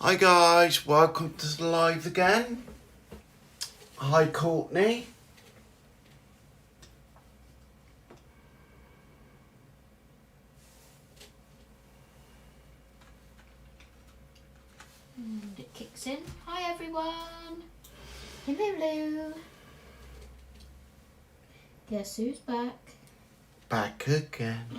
Hi guys, welcome to the live again. Hi Courtney. And it kicks in. Hi everyone. Hello. Guess who's back? Back again.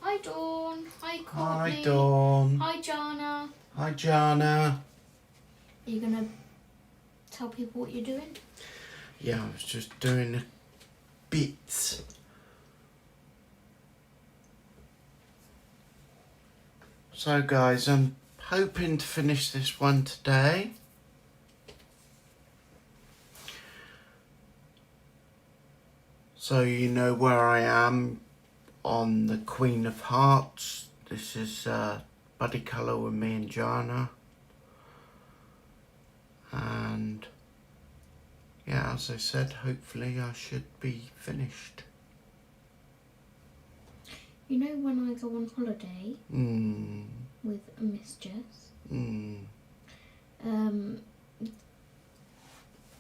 Hi Dawn. Hi Courtney. Hi Dawn. Hi Jana. Hi Jana. Are you gonna tell people what you're doing? Yeah, I was just doing bits. So guys, I'm hoping to finish this one today. So you know where I am on the Queen of Hearts. This is buddy colour with me and Jana. And yeah, as I said, hopefully I should be finished. You know when I go on holiday with Miss Jess?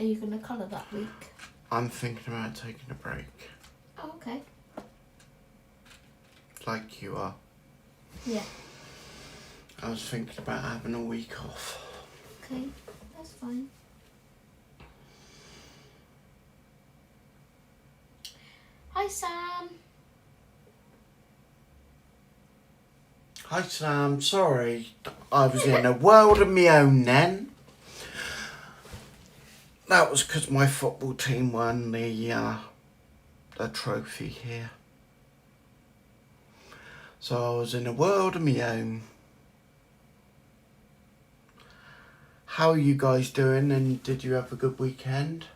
Are you gonna colour that week? I'm thinking about taking a break. Oh, okay. Like you are. Yeah. I was thinking about having a week off. Okay, that's fine. Hi Sam. Hi Sam, sorry, I was in a world of my own then. That was because my football team won the trophy here. So I was in a world of my own. How are you guys doing, and did you have a good weekend?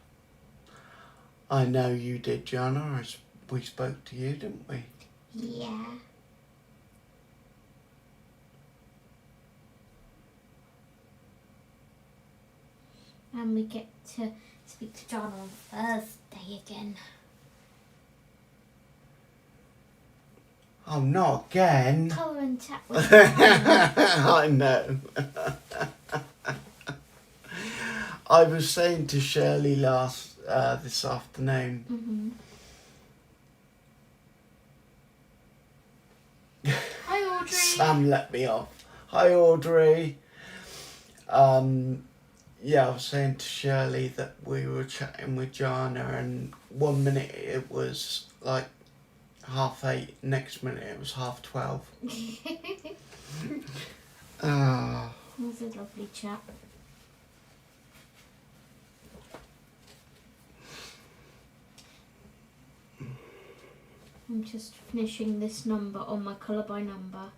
I know you did, Jana. We spoke to you, didn't we? Yeah. And we get to speak to John on Thursday again. Oh, not again. Colour and chat with John. I know. I was saying to Shirley this afternoon. Hi Audrey. Sam let me off. Hi Audrey. Yeah, I was saying to Shirley that we were chatting with Jana, and 1 minute it was like 8:30, next minute it was 12:30. It was a lovely chat. I'm just finishing this number on my colour by number,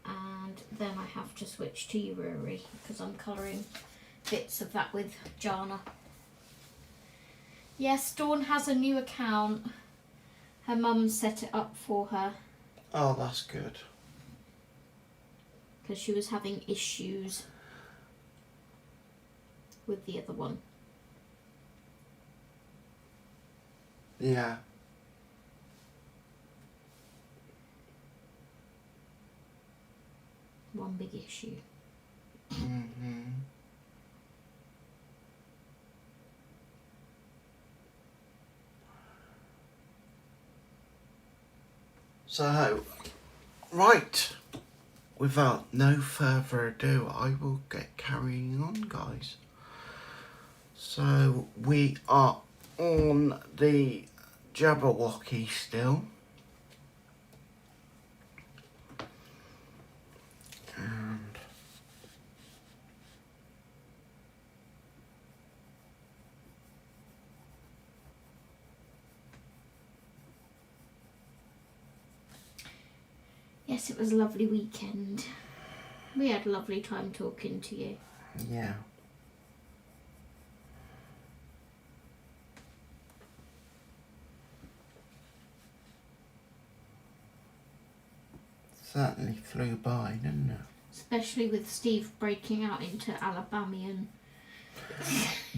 and then I have to switch to you, Rory, because I'm colouring bits of that with Jana. Yes, Dawn has a new account. Her mum set it up for her. Oh, that's good. Because she was having issues with the other one. Yeah. One big issue. So, right, without no further ado, I will get carrying on, guys. So, we are on the Jabberwocky still. And Yes, it was a lovely weekend. We had a lovely time talking to you. yeah. certainly flew by, didn't it? Especially with Steve breaking out into Alabamian.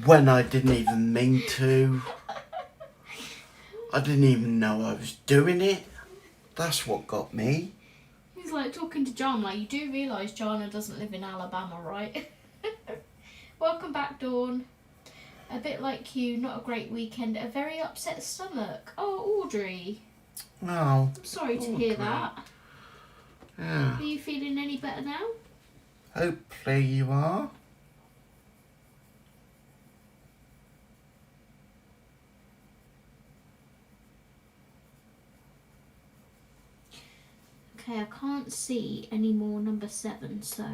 When I didn't even mean to. I didn't even know I was doing it. That's what got me. He's like talking to Jana, like, you do realise Jana doesn't live in Alabama, right? Welcome back, Dawn. A bit like you, not a great weekend, a very upset stomach. Oh, Audrey. Oh. I'm sorry to hear that. Yeah. Are you feeling any better now? Hopefully you are. Okay, I can't see any more number 7, so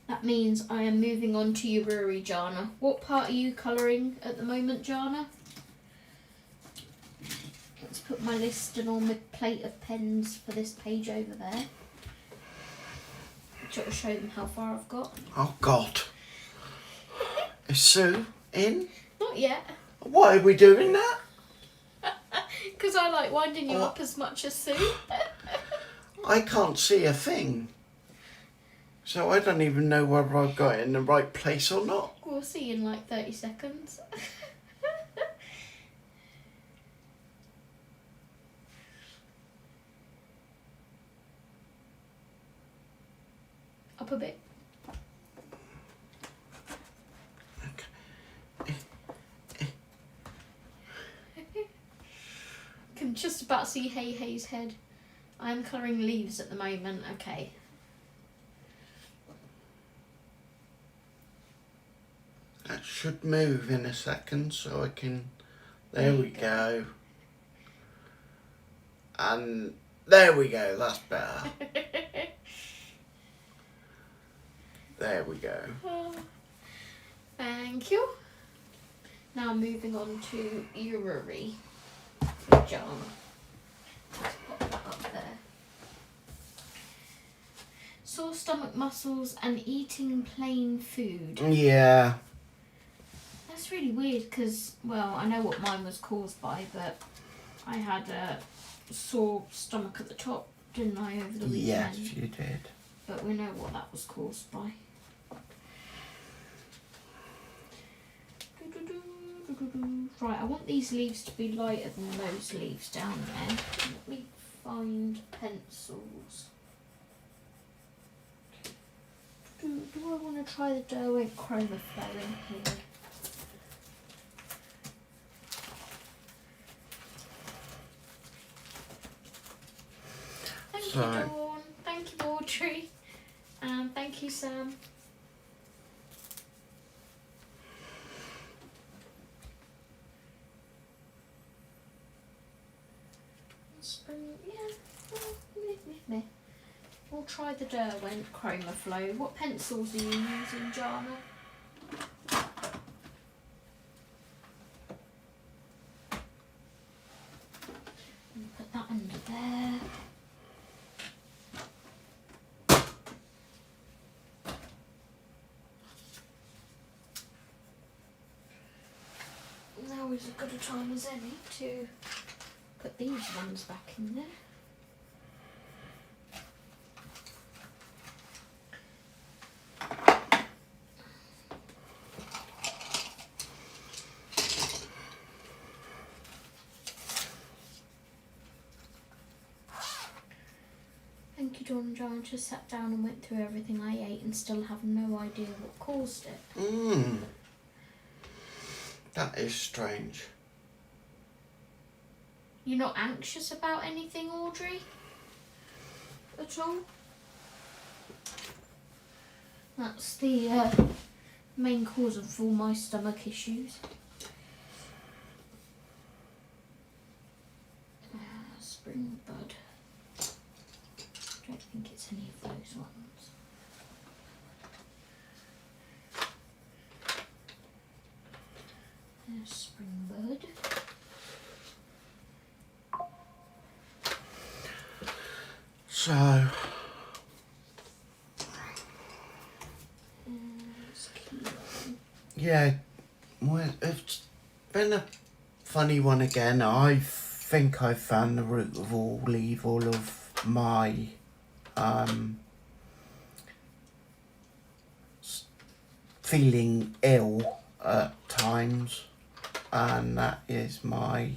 that means I am moving on to Ururi, Jana. What part are you colouring at the moment, Jana? Let's put my list and all my plate of pens for this page over there. Do you want to show them how far I've got? Oh, God. Is Sue in? Not yet. Why are we doing that? Because I like winding you up as much as Sue. I can't see a thing. So I don't even know whether I've got it in the right place or not. We'll see in like 30 seconds. Up a bit. Can just about see Hey Hey's head. I'm colouring leaves at the moment. Okay. That should move in a second so I can... There we go. And there we go, that's better. There we go. Oh, thank you. Now moving on to Ururi. Jana. Let's pop that up there. Sore stomach muscles and eating plain food. Yeah. That's really weird because, well, I know what mine was caused by, but I had a sore stomach at the top, didn't I, over the weekend? Yes, you did. But we know what that was caused by. Right, I want these leaves to be lighter than those leaves down there. Let me find pencils. Do I want to try the Derwent Chroma Flow in here? Thank you, Dawn. Thank you, Audrey. And thank you, Sam. Yeah, we'll try the Derwent Chroma Flow. What pencils are you using, Jana? Put that under there. Now is as good a time as any to put these ones back in there. Thank you, Dawn and John. Just sat down and went through everything I ate and still have no idea what caused it. That is strange. You're not anxious about anything, Audrey? At all? That's the main cause of all my stomach issues. Spring bud. I don't think it's any of those ones. There's spring bud. So... yeah, well, it's been a funny one again. I think I found the root of all evil of my feeling ill at times, and that is my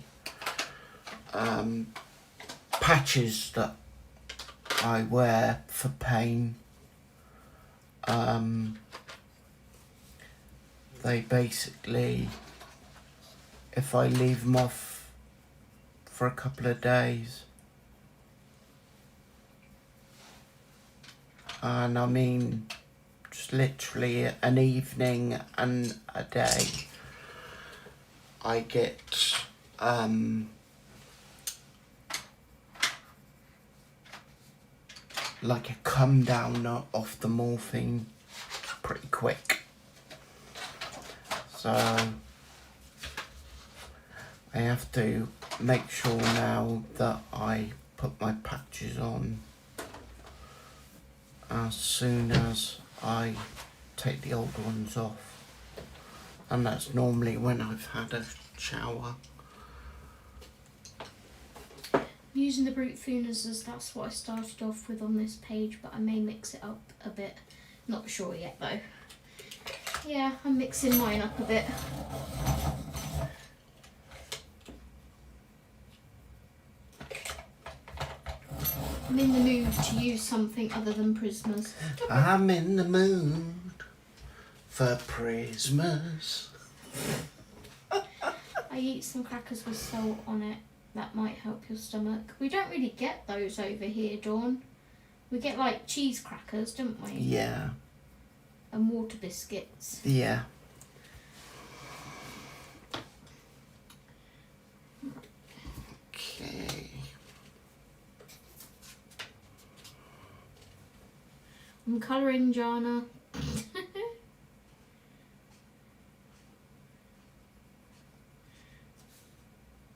patches that I wear for pain. They basically, if I leave them off for a couple of days, and I mean just literally an evening and a day, I get like a come down off the morphine pretty quick. So I have to make sure now that I put my patches on as soon as I take the old ones off, and that's normally when I've had a shower. I'm using the brute funers as that's what I started off with on this page, but I may mix it up a bit. Not sure yet though. Yeah, I'm mixing mine up a bit. I'm in the mood to use something other than Prismas. I'm in the mood for Prismas. I eat some crackers with salt on it. That might help your stomach. We don't really get those over here, Dawn. We get like cheese crackers, don't we? Yeah. And water biscuits. Yeah. Okay. I'm colouring, Jana.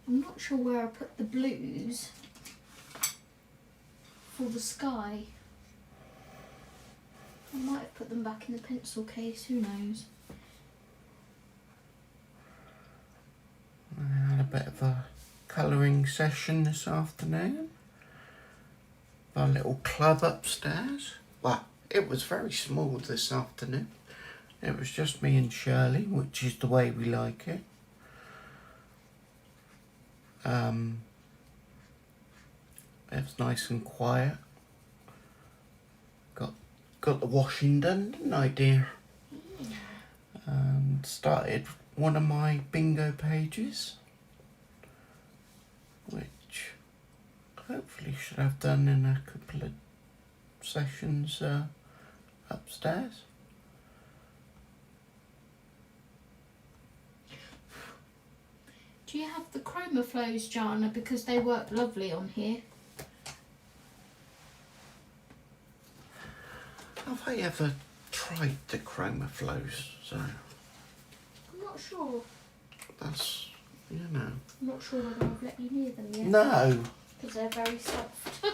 I'm not sure where I put the blues for the sky. I might have put them back in the pencil case, who knows. I had a bit of a colouring session this afternoon. Our little club upstairs. Well, it was very small this afternoon. It was just me and Shirley, which is the way we like it. It was nice and quiet. Got the washing done, didn't I, dear? Started one of my bingo pages, which hopefully should have done in a couple of sessions upstairs. Do you have the chroma flows, Jana? Because they work lovely on here. Have I ever tried the chroma flows? So I'm not sure. that's, you know. I'm not sure whether I've let you near them yet. No. Because they're very soft.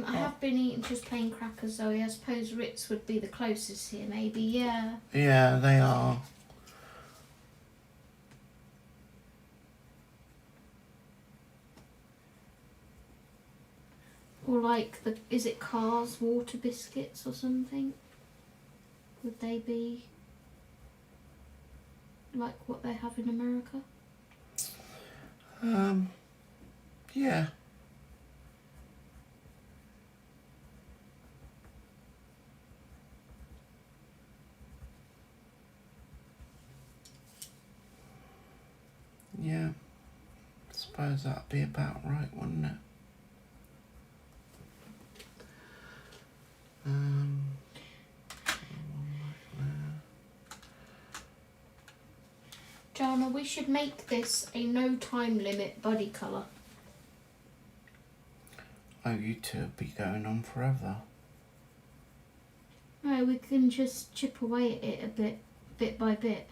I have been eating just plain crackers, Zoe. I suppose Ritz would be the closest here, maybe. Yeah. Yeah, they are. Or like is it Cars water biscuits or something? Would they be like what they have in America? Yeah. Yeah. I suppose that'd be about right, wouldn't it? Jana, we should make this a no time limit buddy colour. Oh, you two would be going on forever. No, we can just chip away at it a bit by bit.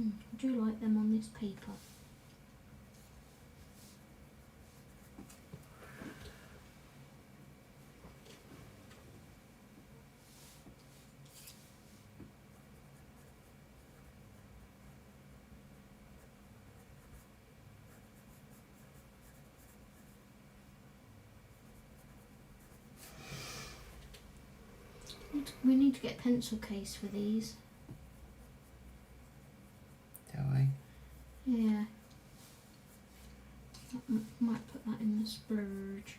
I do like them on this paper. We need to get a pencil case for these. Do we? Yeah. Might put that in the splurge.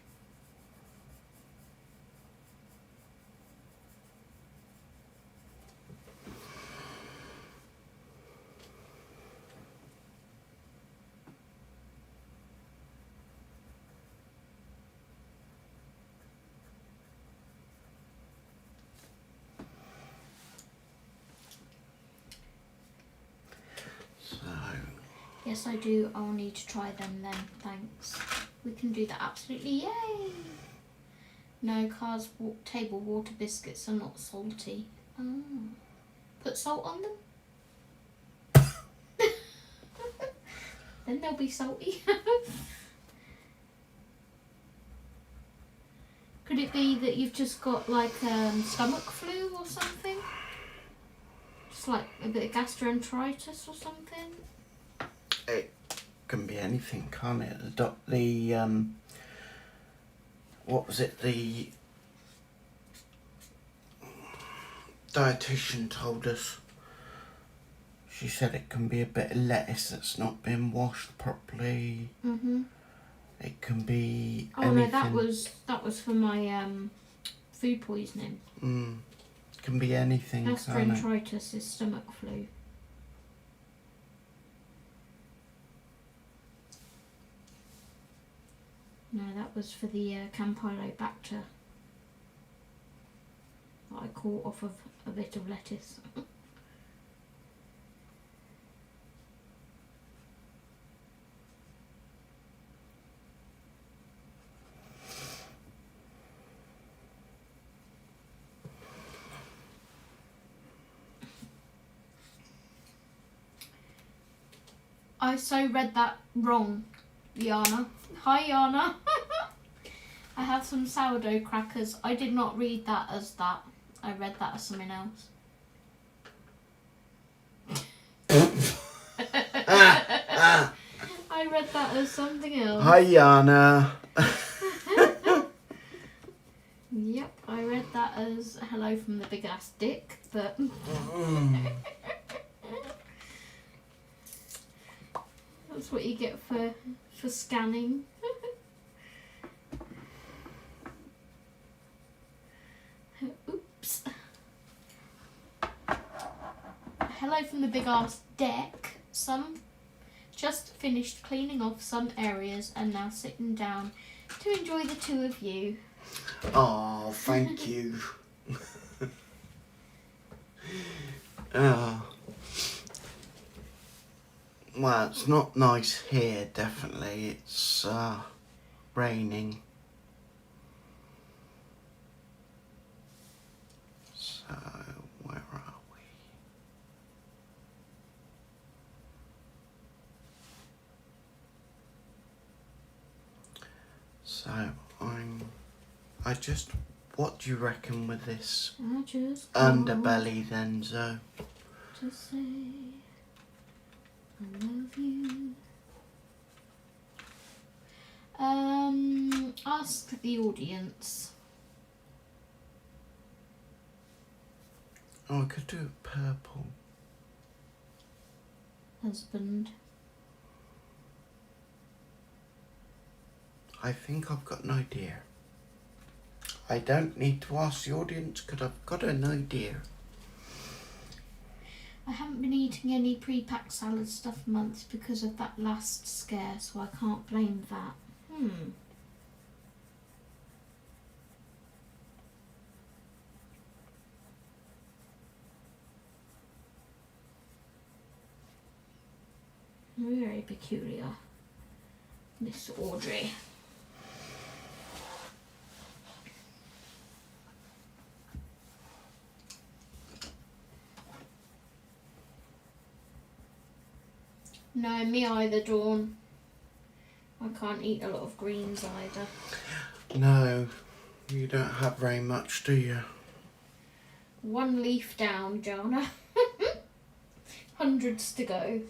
Yes, I do. I'll need to try them then. Thanks. We can do that absolutely. Yay! No, Car's table water biscuits are not salty. Oh. Put salt on them? Then they'll be salty. Could it be that you've just got like stomach flu or something? Just like a bit of gastroenteritis or something? It can be anything, can't it? What was it? The dietitian told us. She said it can be a bit of lettuce that's not been washed properly. Mhm. It can be Oh anything. no, that was for my food poisoning. It can be anything, can't it? Gastroenteritis is stomach flu. No, that was for the Campylobacter that I caught off of a bit of lettuce. I so read that wrong, Jana. Hi, Jana. I have some sourdough crackers. I did not read that as that. I read that as something else. I read that as something else. Hi, Jana. Yep, I read that as hello from the big ass dick, but... That's what you get for scanning. Oops. Hello from the big ass deck. Just finished cleaning off some areas and now sitting down to enjoy the two of you. Oh, thank you. Oh. Well, it's not nice here, definitely. It's raining. So, where are we? So, what do you reckon with this I just underbelly then, Zoe? to say I love you. Ask the audience. Oh, I could do it purple. Husband. I think I've got an idea. I don't need to ask the audience because I've got an idea. I haven't been eating any pre-packed salad stuff months because of that last scare, so I can't blame that. Very peculiar, Miss Audrey. No, me either, Dawn. I can't eat a lot of greens either. No, you don't have very much, do you? One leaf down, Jana. Hundreds to go.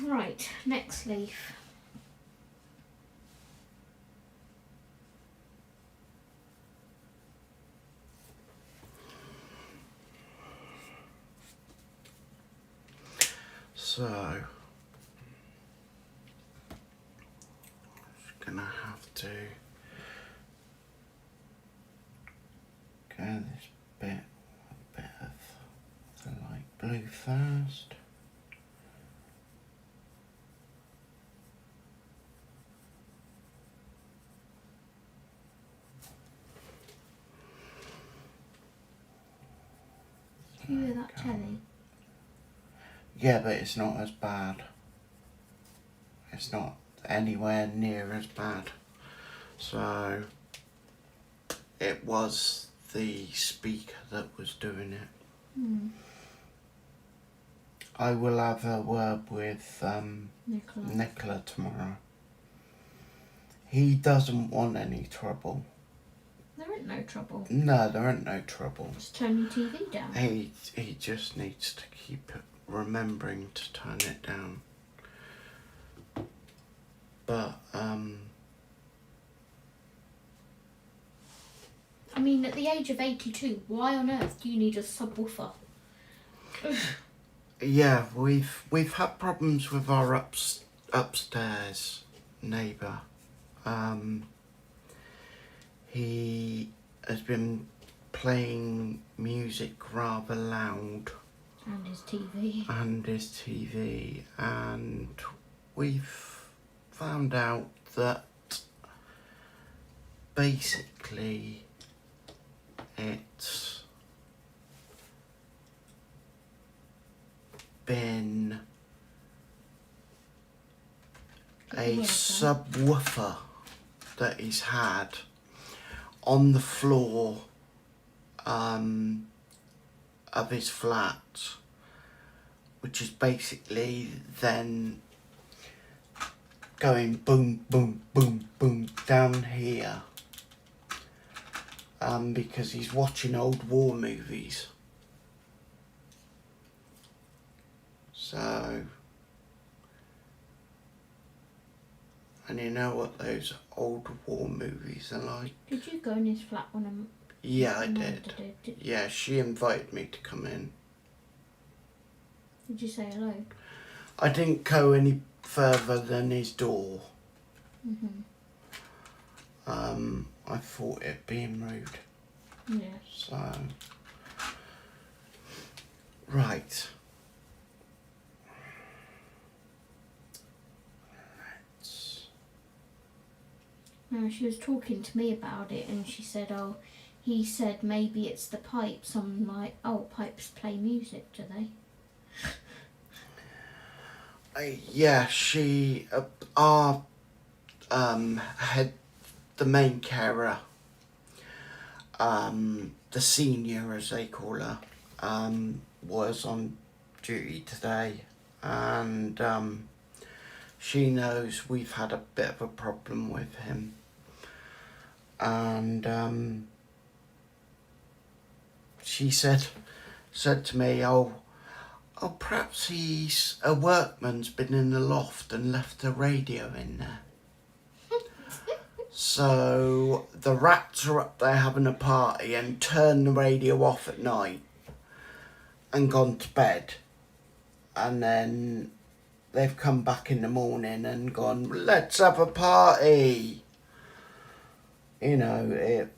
Right, next leaf. So, just gonna have to go this bit, a bit of the light blue first. Can you hear that telly? Yeah, but it's not as bad. It's not anywhere near as bad. So, it was the speaker that was doing it. Hmm. I will have a word with Nicola. Nicola tomorrow. He doesn't want any trouble. There ain't no trouble. No, there ain't no trouble. Just turn your TV down. He just needs to keep remembering to turn it down. But I mean, at the age of 82, why on earth do you need a subwoofer? yeah, we've had problems with our upstairs neighbour. He has been playing music rather loud. And his TV. And we've found out that basically it's been a subwoofer that he's had on the floor of his flat, which is basically then going boom, boom, boom, boom down here, because he's watching old war movies. So, and you know what those old war movies are like? Did you go in his flat when I'm... Yeah, I did. Yeah, she invited me to come in. Did you say hello? I didn't go any further than his door. I thought it being rude. Yeah. So, right. No, she was talking to me about it and she said, oh, he said maybe it's the pipes. I'm like, oh, pipes play music, do they? Yeah, she, our head, the main carer, the senior as they call her, was on duty today, and she knows we've had a bit of a problem with him, and she said to me, oh, perhaps a workman's been in the loft and left the radio in there. So the rats are up there having a party and turned the radio off at night and gone to bed. And then they've come back in the morning and gone, let's have a party. You know,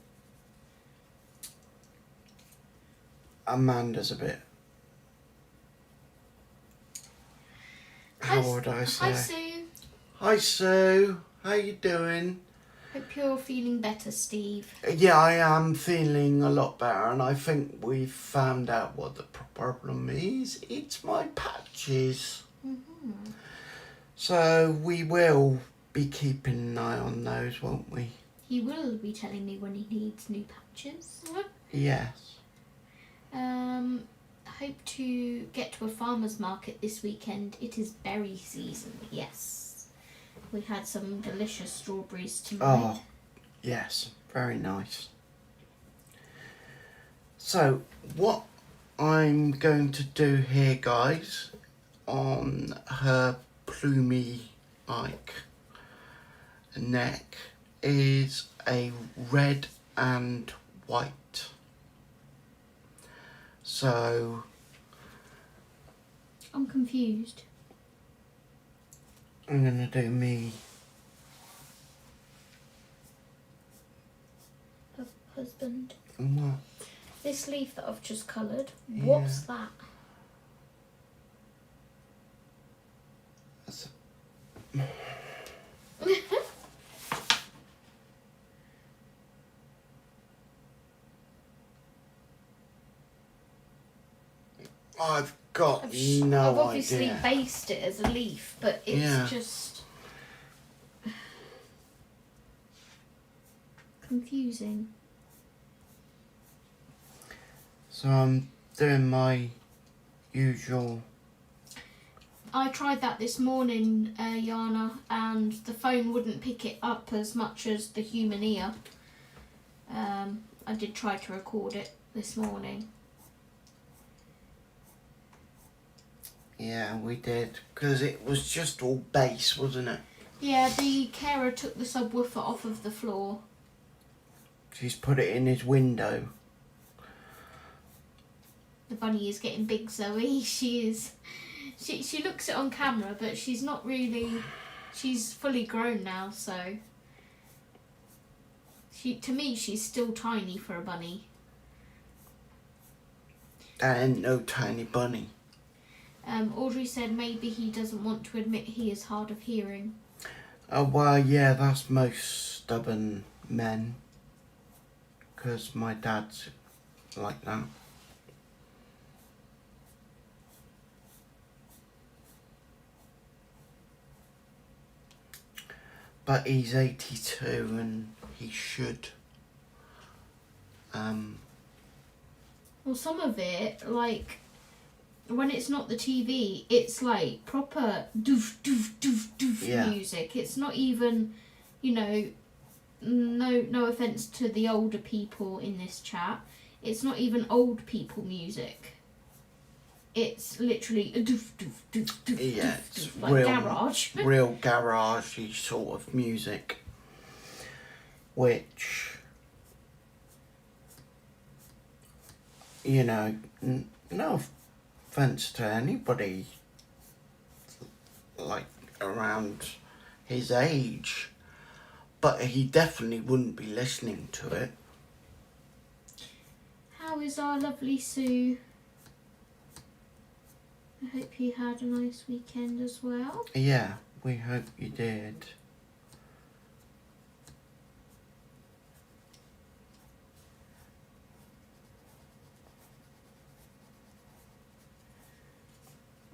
Amanda's a bit... How would I say? Hi, Sue. Hi, Sue. How you doing? Hope you're feeling better, Steve. Yeah, I am feeling a lot better, and I think we've found out what the problem is. It's my patches. Mm-hmm. So we will be keeping an eye on those, won't we? He will be telling me when he needs new patches. Yes. Hope to get to a farmer's market this weekend. It is berry season, yes. We had some delicious strawberries tonight. Oh, yes. Very nice. So, what I'm going to do here, guys, on her plumy, neck is a red and white. So... I'm confused. I'm going to do me. Husband. What? This leaf that I've just coloured, Yeah. what's that? That's I've got no I've obviously idea. based it as a leaf, but it's just confusing. So I'm doing my usual. I tried that this morning, Jana, and the phone wouldn't pick it up as much as the human ear. I did try to record it this morning. Yeah, we did, because it was just all bass, wasn't it? Yeah, the carer took the subwoofer off of the floor. She's put it in his window. The bunny is getting big, Zoe. She is. She looks it on camera, but she's not really. She's fully grown now, so. To me, she's still tiny for a bunny. That ain't no tiny bunny. Audrey said maybe he doesn't want to admit he is hard of hearing. Oh, well, yeah, that's most stubborn men. Because my dad's like that. But he's 82 and he should. Well, some of it, like, when it's not the TV, it's like proper doof, doof, doof, doof music. It's not even, no offence to the older people in this chat, it's not even old people music. It's literally a doof, doof, doof, doof, Yeah, doof, it's doof, like garage. real garagey sort of music. Which, no offence to anybody like around his age, but he definitely wouldn't be listening to it. How is our lovely Sue? I hope you had a nice weekend as well. Yeah, we hope you did.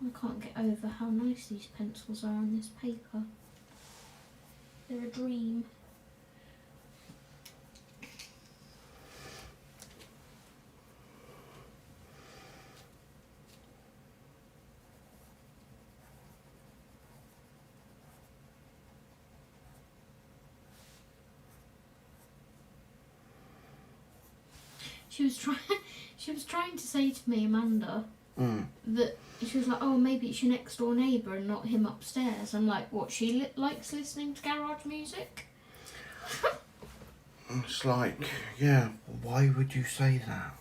I can't get over how nice these pencils are on this paper. They're a dream. She was trying to say to me, Amanda, that she was like, oh, maybe it's your next door neighbour and not him upstairs. I'm like, what, she likes listening to garage music? It's like, yeah, why would you say that?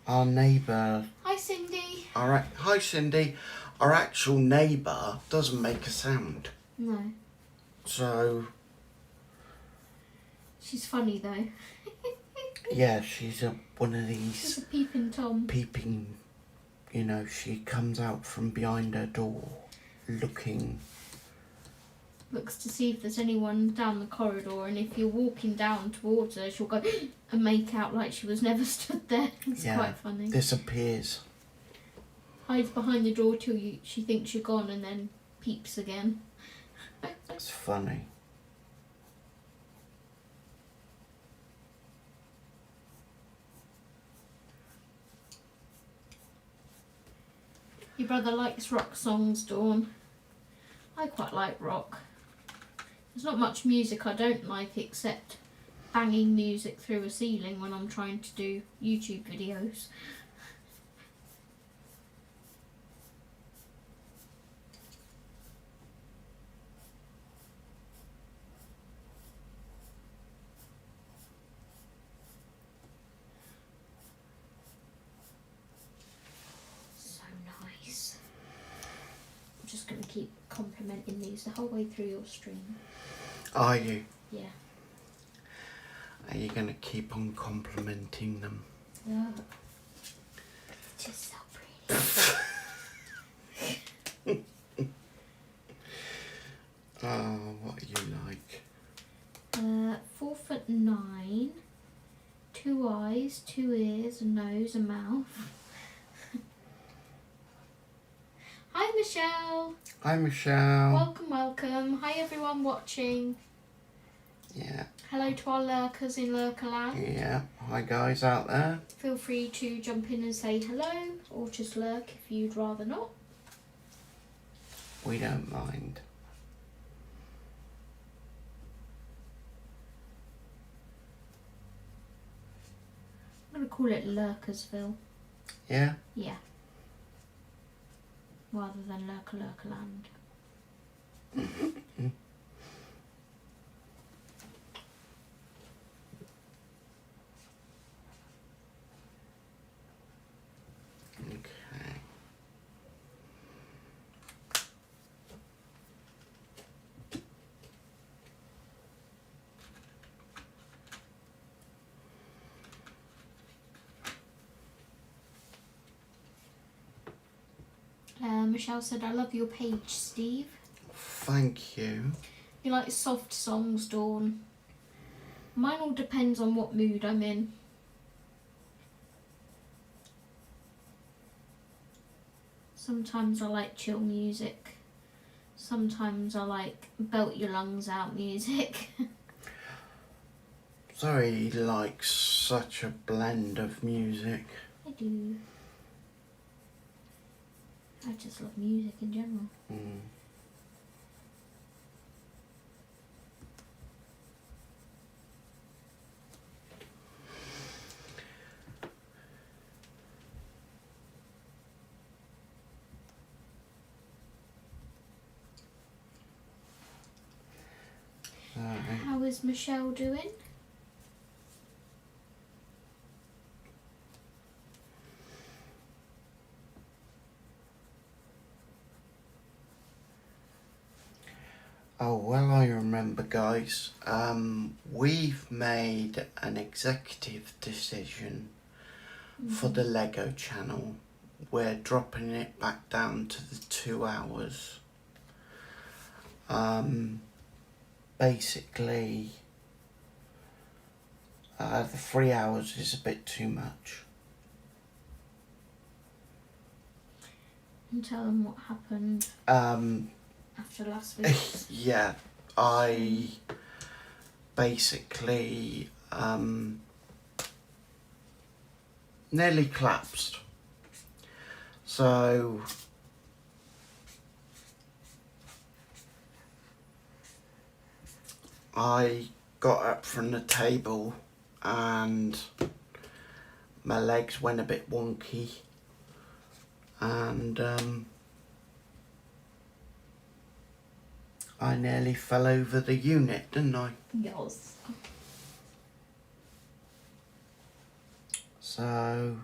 Our neighbour... Hi, Cindy. Hi, Cindy. Our actual neighbour doesn't make a sound. No. So... She's funny, though. Yeah, she's one of She's these a peeping Tom. peeping, you know, she comes out from behind her door looking. Looks to see if there's anyone down the corridor, and if you're walking down towards her, she'll go and make out like she was never stood there. It's quite funny. Disappears. Hides behind the door till she thinks you're gone, and then peeps again. It's funny. Your brother likes rock songs, Dawn. I quite like rock. There's not much music I don't like except banging music through a ceiling when I'm trying to do YouTube videos. So nice. I'm just going to keep complimenting these the whole way through your stream. Are you? Yeah. Are you going to keep on complimenting them? Yeah. Just so pretty. Oh, what are you like? 4'9", 2 eyes, 2 ears, a nose, a mouth. Hi Michelle. Hi, Michelle. Welcome, welcome. Hi everyone watching. Yeah. Hello to our lurkers in Lurkerland. Yeah. Hi, guys out there. Feel free to jump in and say hello, or just lurk if you'd rather not. We don't mind. I'm going to call it Lurkersville. Yeah? Yeah. Rather than Lurkerland. Okay. Michelle said, I love your page, Steve. Thank you. You like soft songs, Dawn? Mine all depends on what mood I'm in. Sometimes I like chill music. Sometimes I like belt your lungs out music. Sorry, like such a blend of music. I do. I just love music in general. Mm. How is Michelle doing? Oh, well, I remember, guys. We've made an executive decision for the Lego channel. We're dropping it back down to the 2 hours. Basically, the 3 hours is a bit too much. And tell them what happened after last week. Yeah, I basically nearly collapsed. So I got up from the table and my legs went a bit wonky, and I nearly fell over the unit, didn't I? Yes. So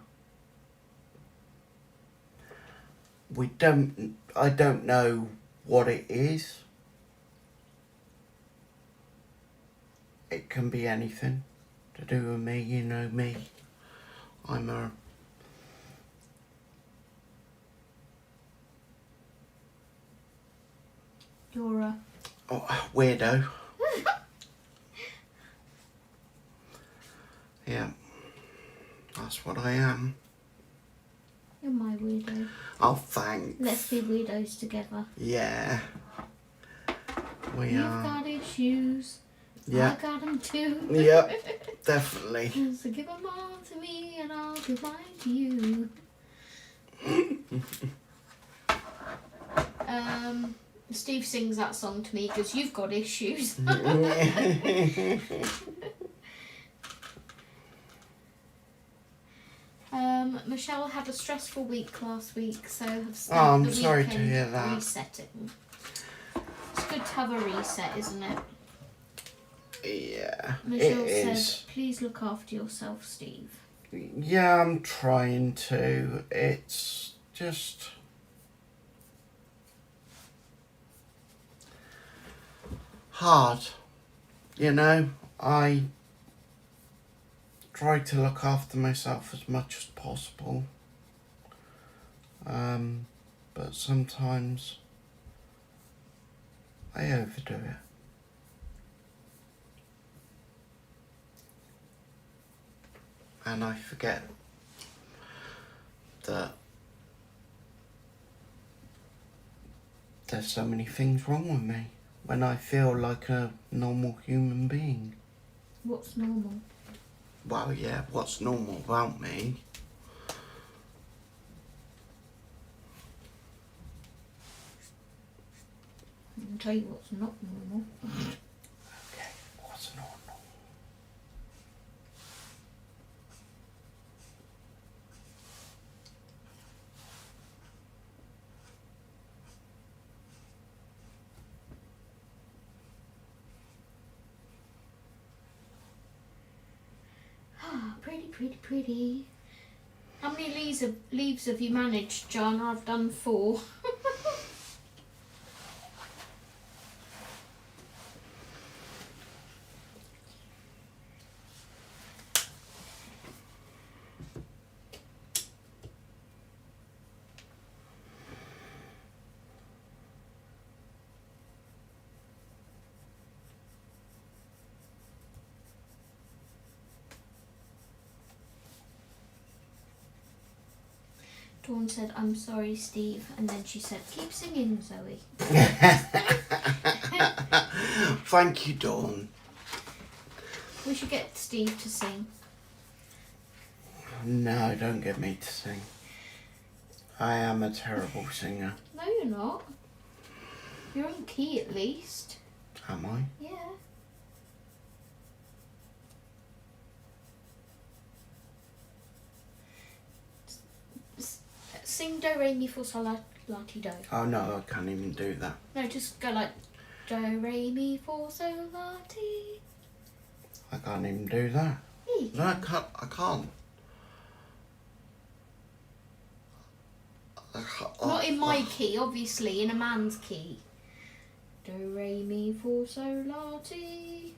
I don't know what it is. It can be anything to do with me, you know me. I'm a You're a... weirdo. Yeah, that's what I am. You're my weirdo. Oh, thanks. Let's be weirdos together. Yeah. We You've are. got issues. Yeah. I got them too. Yep, definitely. So give them all to me and I'll give mine to you. Steve sings that song to me because you've got issues. Michelle had a stressful week last week, so have spent I'm the sorry to weekend hear that. resetting. It's good to have a reset, isn't it? Yeah, Michelle it said, is. please look after yourself, Steve. Yeah, I'm trying to. It's just... hard. You know, I try to look after myself as much as possible. But sometimes I overdo it. And I forget that there's so many things wrong with me when I feel like a normal human being. What's normal? Well, yeah, what's normal about me? I'll tell you what's not normal. Okay, what's normal? Pretty, pretty, pretty. How many leaves have you managed, Jana? I've done 4. Dawn said, I'm sorry, Steve. And then she said, keep singing, Zoe. Thank you, Dawn. We should get Steve to sing. No, don't get me to sing. I am a terrible singer. No, you're not. You're on key at least. Am I? Yeah. Sing do, re, mi, fa, sol, la, ti, do. Oh no, I can't even do that. No, just go like do, re, mi, fa, sol, la, ti. I can't even do that. Yeah, you No, I can. can't. Not in my key, obviously, in a man's key. Do, re, mi, fa, sol, la, ti.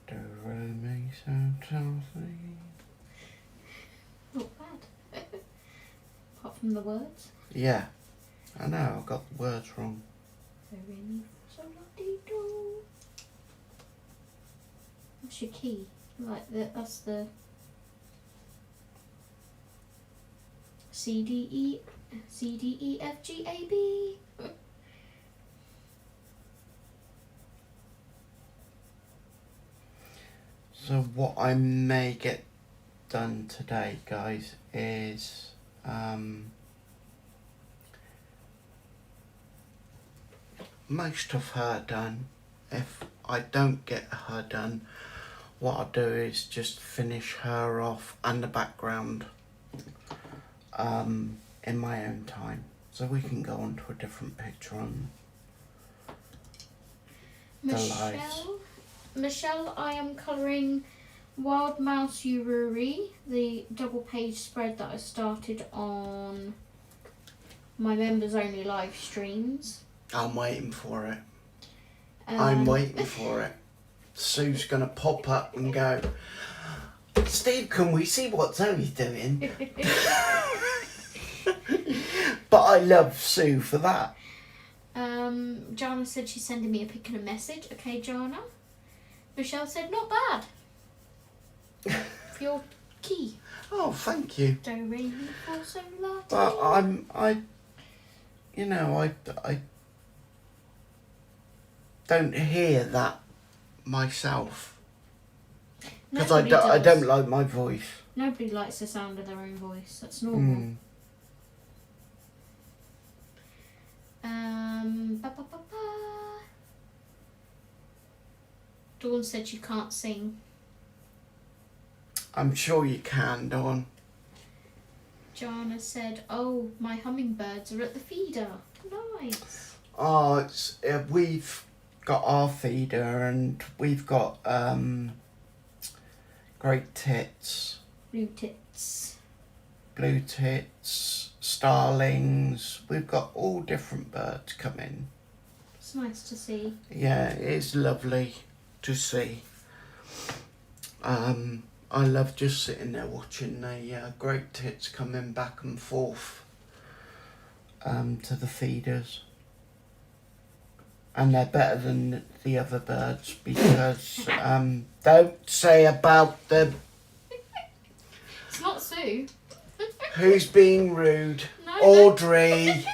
Do, re, mi, so, si. Not bad. Apart from the words. Yeah, I know, I got the words wrong. Do, re, mi, fa, sol, la, ti, do. What's your key? That's the C, D, E, F, G, A, B. So what I may get done today, guys, is most of her done. If I don't get her done, what I'll do is just finish her off and the background in my own time, so we can go on to a different picture on Michelle, I am colouring Wild Mouse Ururi, the double page spread that I started on my members only live streams. I'm waiting for it. I'm waiting for it. Sue's going to pop up and go, Steve, can we see what Zoe's doing? But I love Sue for that. Jana said she's sending me a pic and a message. Okay, Jana. Michelle said, not bad. For your key. Oh, thank you. Do, re, mi, fa, sol, la, ti. But I don't hear that myself. Because I don't like my voice. Nobody likes the sound of their own voice. That's normal. Ba, ba, ba, ba. Dawn said she can't sing. I'm sure you can, Dawn. Jana said, oh, my hummingbirds are at the feeder. Nice. Oh, we've got our feeder and we've got great tits. Blue tits, starlings. We've got all different birds coming. It's nice to see. Yeah, it's lovely to see. I love just sitting there watching the great tits coming back and forth to the feeders. And they're better than the other birds because don't say about them. It's not Sue. Who's being rude? No, Audrey.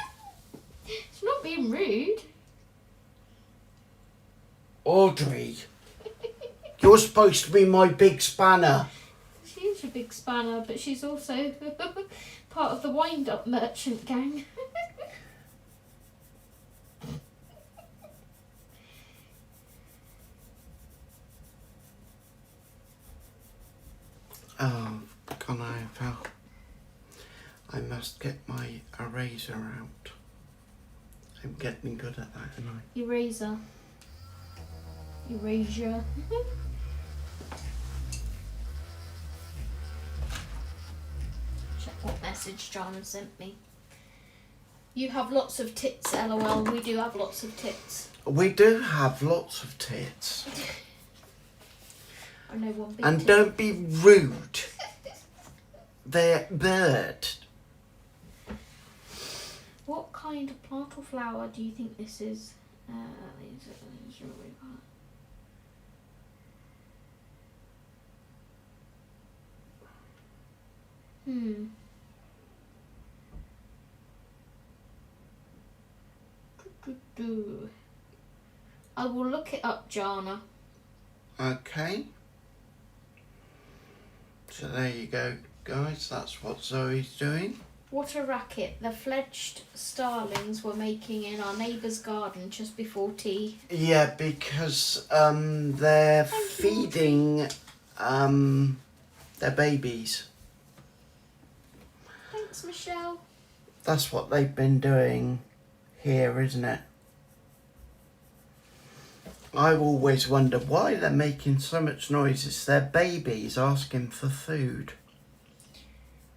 It's not being rude. Audrey. You're supposed to be my big spanner. She is a big spanner, but she's also part of the wind-up merchant gang. Oh, can I must get my eraser out. I'm getting good at that, am I? Erasure. Check what message Jana sent me. You have lots of tits, LOL. We do have lots of tits. We do have lots of tits. I know one big And tit. don't be rude. They're bird. What kind of plant or flower do you think this is? I will look it up, Jana. Okay. So there you go, guys. That's what Zoe's doing. What a racket. The fledged starlings were making in our neighbour's garden just before tea. Yeah, because they're feeding their babies. Thanks, Michelle. That's what they've been doing here, isn't it? I always wonder why they're making so much noise. It's their babies asking for food.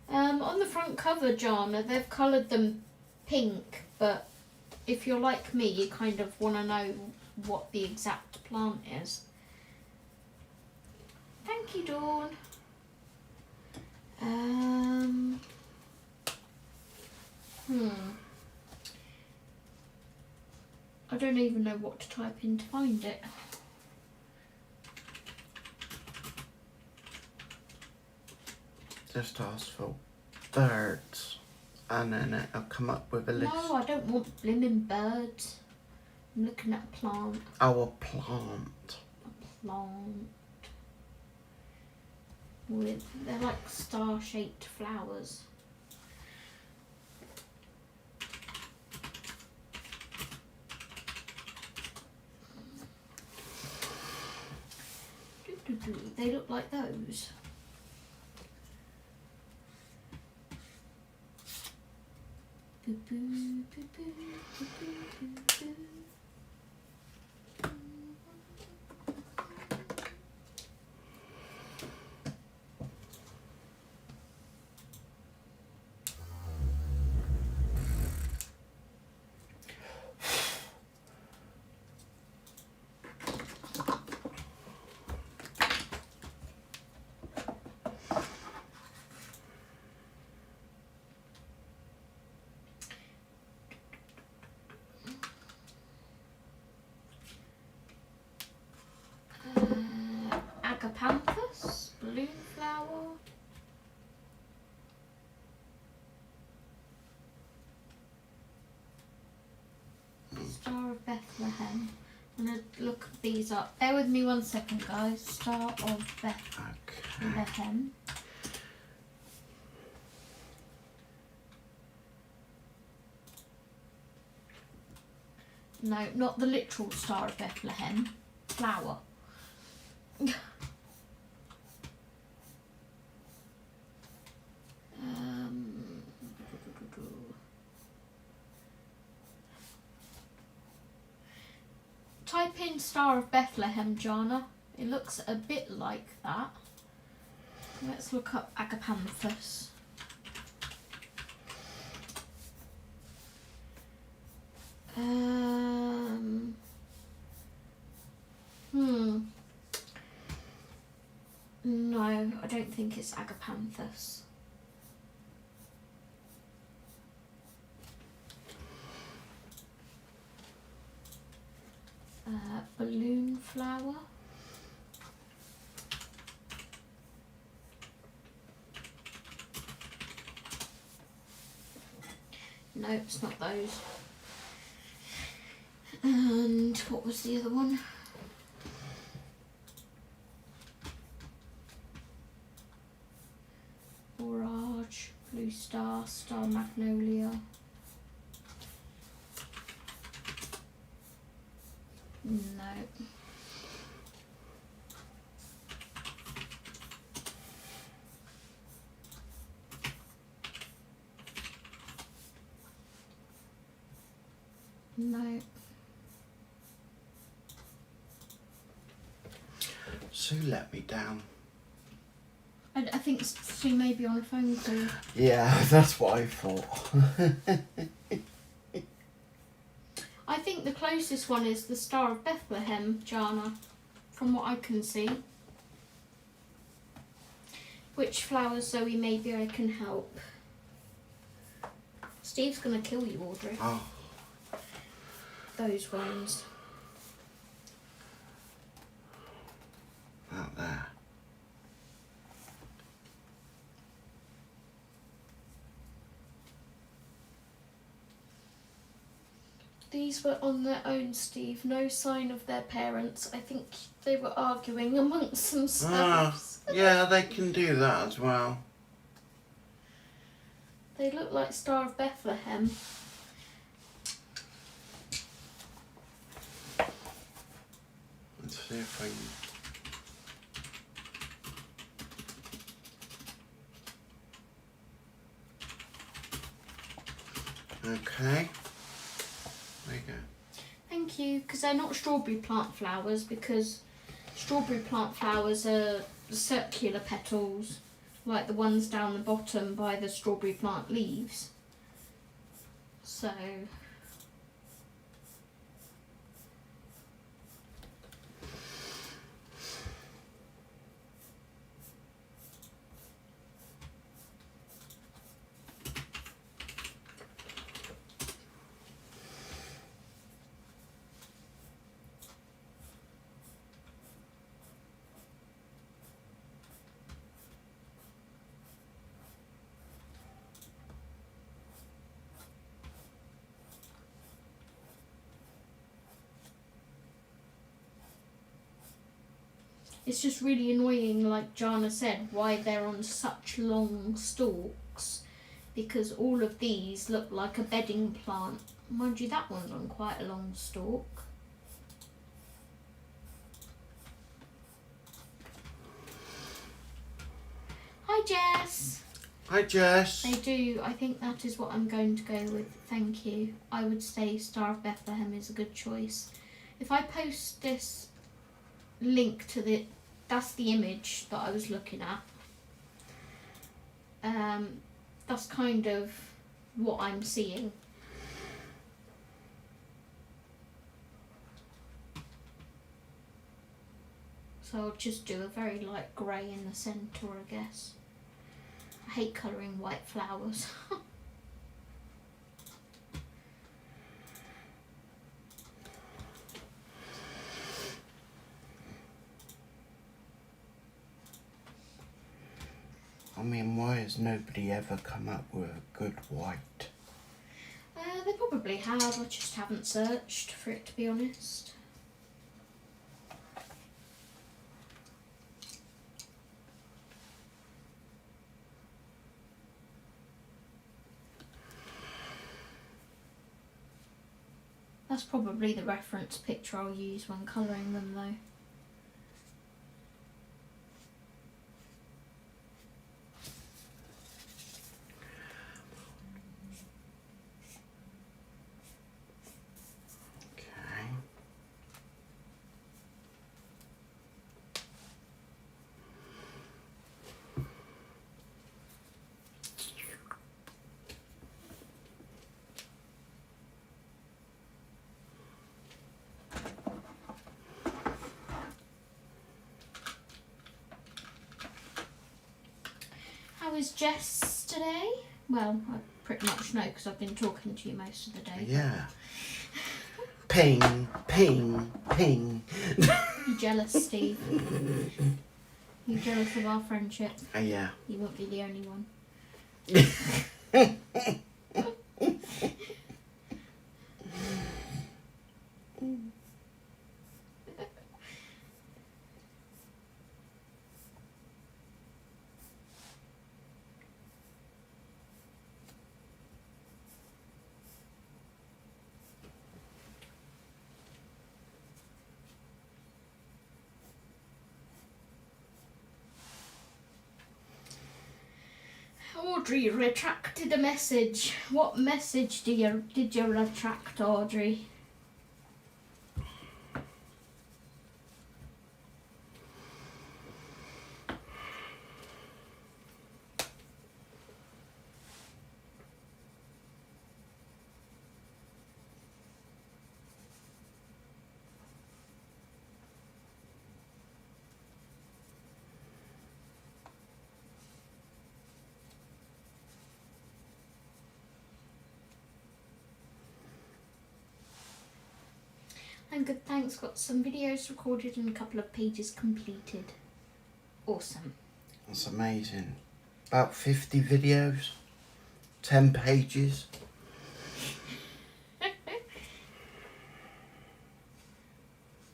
On the front cover, Jana, they've coloured them pink, but if you're like me, you kind of want to know what the exact plant is. Thank you, Dawn. I don't even know what to type in to find it. Just ask for birds and then it'll come up with a list. No, I don't want blimmin' birds. I'm looking at a plant. Our plant. They're like star-shaped flowers. They look like those. balloon flower. Star of Bethlehem. I'm going to look these up. Bear with me 1 second, guys. Star of Bethlehem. No, not the literal Star of Bethlehem. Flower. Type in Star of Bethlehem, Jana. It looks a bit like that. Let's look up agapanthus. No, I don't think it's agapanthus. Balloon flower. No, it's not those. And what was the other one? Borage, blue star, star magnolia. No. No. Sue let me down. I think Sue may be on a phone call. Yeah, that's what I thought. I think the closest one is the Star of Bethlehem, Jana, from what I can see. Which flowers, Zoe? Maybe I can help. Steve's gonna kill you, Audrey. Oh. Those ones. Out there. These were on their own, Steve. No sign of their parents. I think they were arguing amongst themselves. Yeah, they can do that as well. They look like Star of Bethlehem. Let's see if I can... Okay. There you go. Thank you, because they're not strawberry plant flowers, because strawberry plant flowers are circular petals, like the ones down the bottom by the strawberry plant leaves. So... It's just really annoying, like Jana said, why they're on such long stalks, because all of these look like a bedding plant. Mind you, that one's on quite a long stalk. Hi, Jess. Hi, Jess. They do. I think that is what I'm going to go with. Thank you. I would say Star of Bethlehem is a good choice. If I post this link to the... That's the image that I was looking at. That's kind of what I'm seeing. So I'll just do a very light grey in the centre, I guess. I hate colouring white flowers. Has nobody ever come up with a good white? They probably have, I just haven't searched for it, to be honest. That's probably the reference picture I'll use when colouring them though. Okay. How is Jess today? Well, I pretty much know because I've been talking to you most of the day. Yeah. Ping, ping, ping. You jealous, Steve? You jealous of our friendship? Yeah. You won't be the only one. Audrey retracted a message. What message did you retract, Audrey? I'm good, thanks. Got some videos recorded and a couple of pages completed. Awesome. That's amazing. About 50 videos, 10 pages.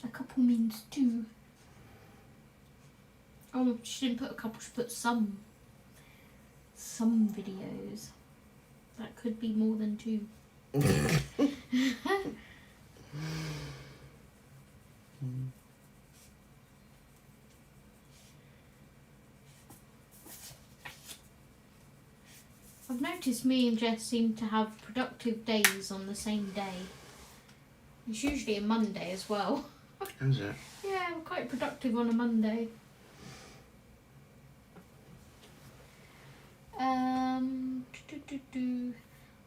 A couple means two. Oh, she didn't put a couple, she put some. Some videos. That could be more than two. I've noticed me and Jess seem to have productive days on the same day. It's usually a Monday as well. Is it? Yeah, we're quite productive on a Monday.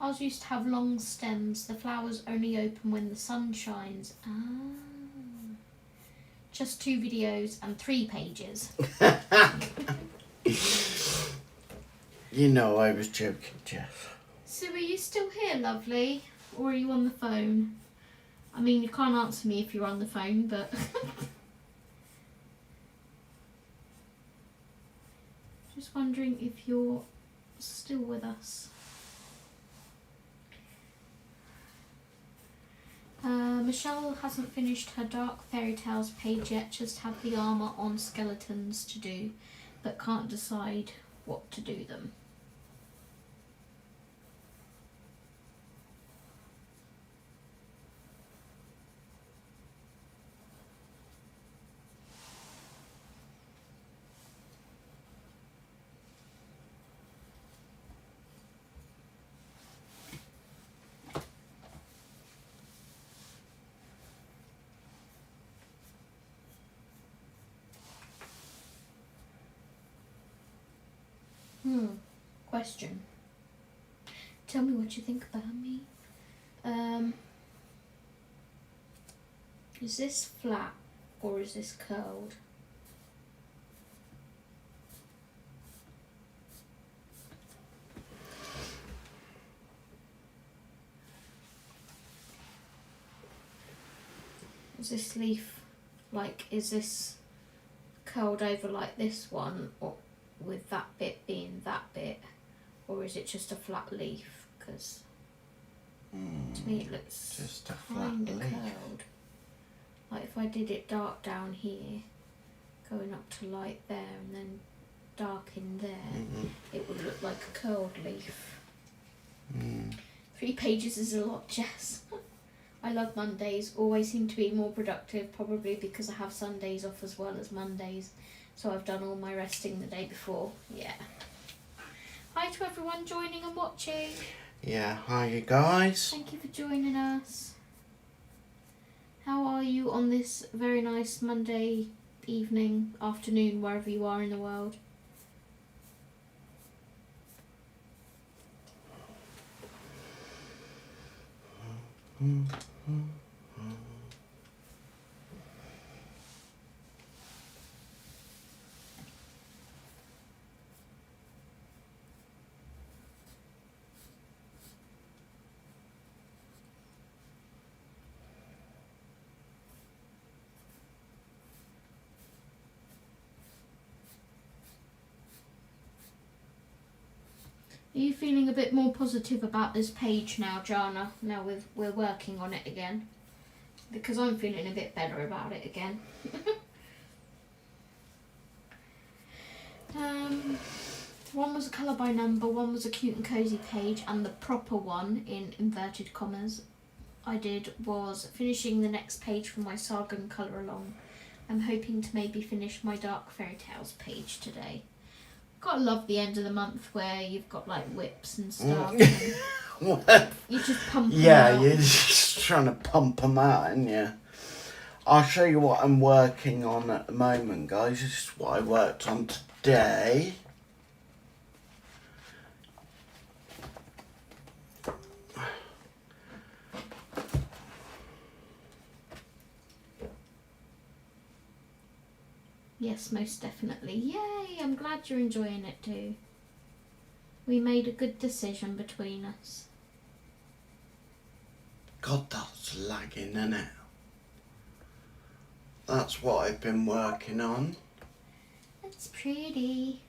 Ours used to have long stems. The flowers only open when the sun shines. Just 2 videos and 3 pages. You know I was joking, Jeff. So are you still here, lovely? Or are you on the phone? I mean, you can't answer me if you're on the phone, but... Just wondering if you're still with us. Michelle hasn't finished her Dark Fairtyales page yet, just have the armour on skeletons to do, but can't decide what to do them. Question. Tell me what you think about me. Is this flat or is this curled? Is this leaf like, is this curled over like this one, or with that bit being that bit, or is it just a flat leaf? Because to me it looks just a flat kind of leaf. curled. Like if I did it dark down here, going up to light there, and then dark in there, it would look like a curled leaf. 3 pages is a lot, Jess. I love Mondays, always seem to be more productive, probably because I have Sundays off as well as Mondays, so I've done all my resting the day before. Yeah. Hi to everyone joining and watching. Yeah, hi you guys. Thank you for joining us. How are you on this very nice Monday evening, afternoon, wherever you are in the world? Are you feeling a bit more positive about this page now, Jana? Now we're working on it again? Because I'm feeling a bit better about it again. One was a colour by number, one was a cute and cosy page, and the proper one, in inverted commas, I did was finishing the next page for my saga and colour along. I'm hoping to maybe finish my dark Fairtyales page today. Gotta love the end of the month where you've got like whips and stuff. And you just pump them out. You're just trying to pump them out, aren't you? I'll show you what I'm working on at the moment, guys. This is what I worked on today. Yes, most definitely. Yay, I'm glad you're enjoying it too. We made a good decision between us. God, that's lagging, isn't it? That's what I've been working on. It's pretty.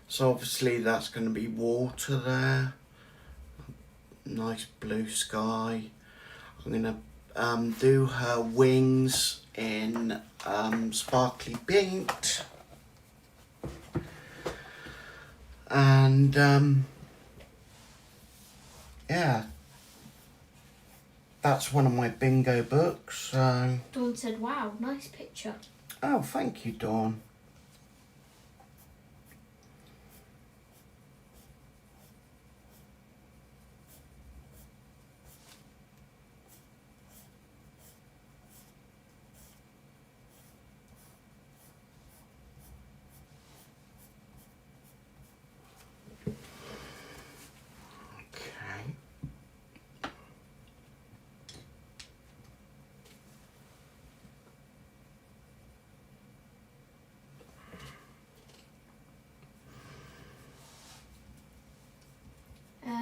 So obviously that's going to be water there. Nice blue sky. I'm going to do her wings in sparkly pink. And yeah, that's one of my bingo books. So Dawn said, wow, nice picture. oh, thank you, Dawn.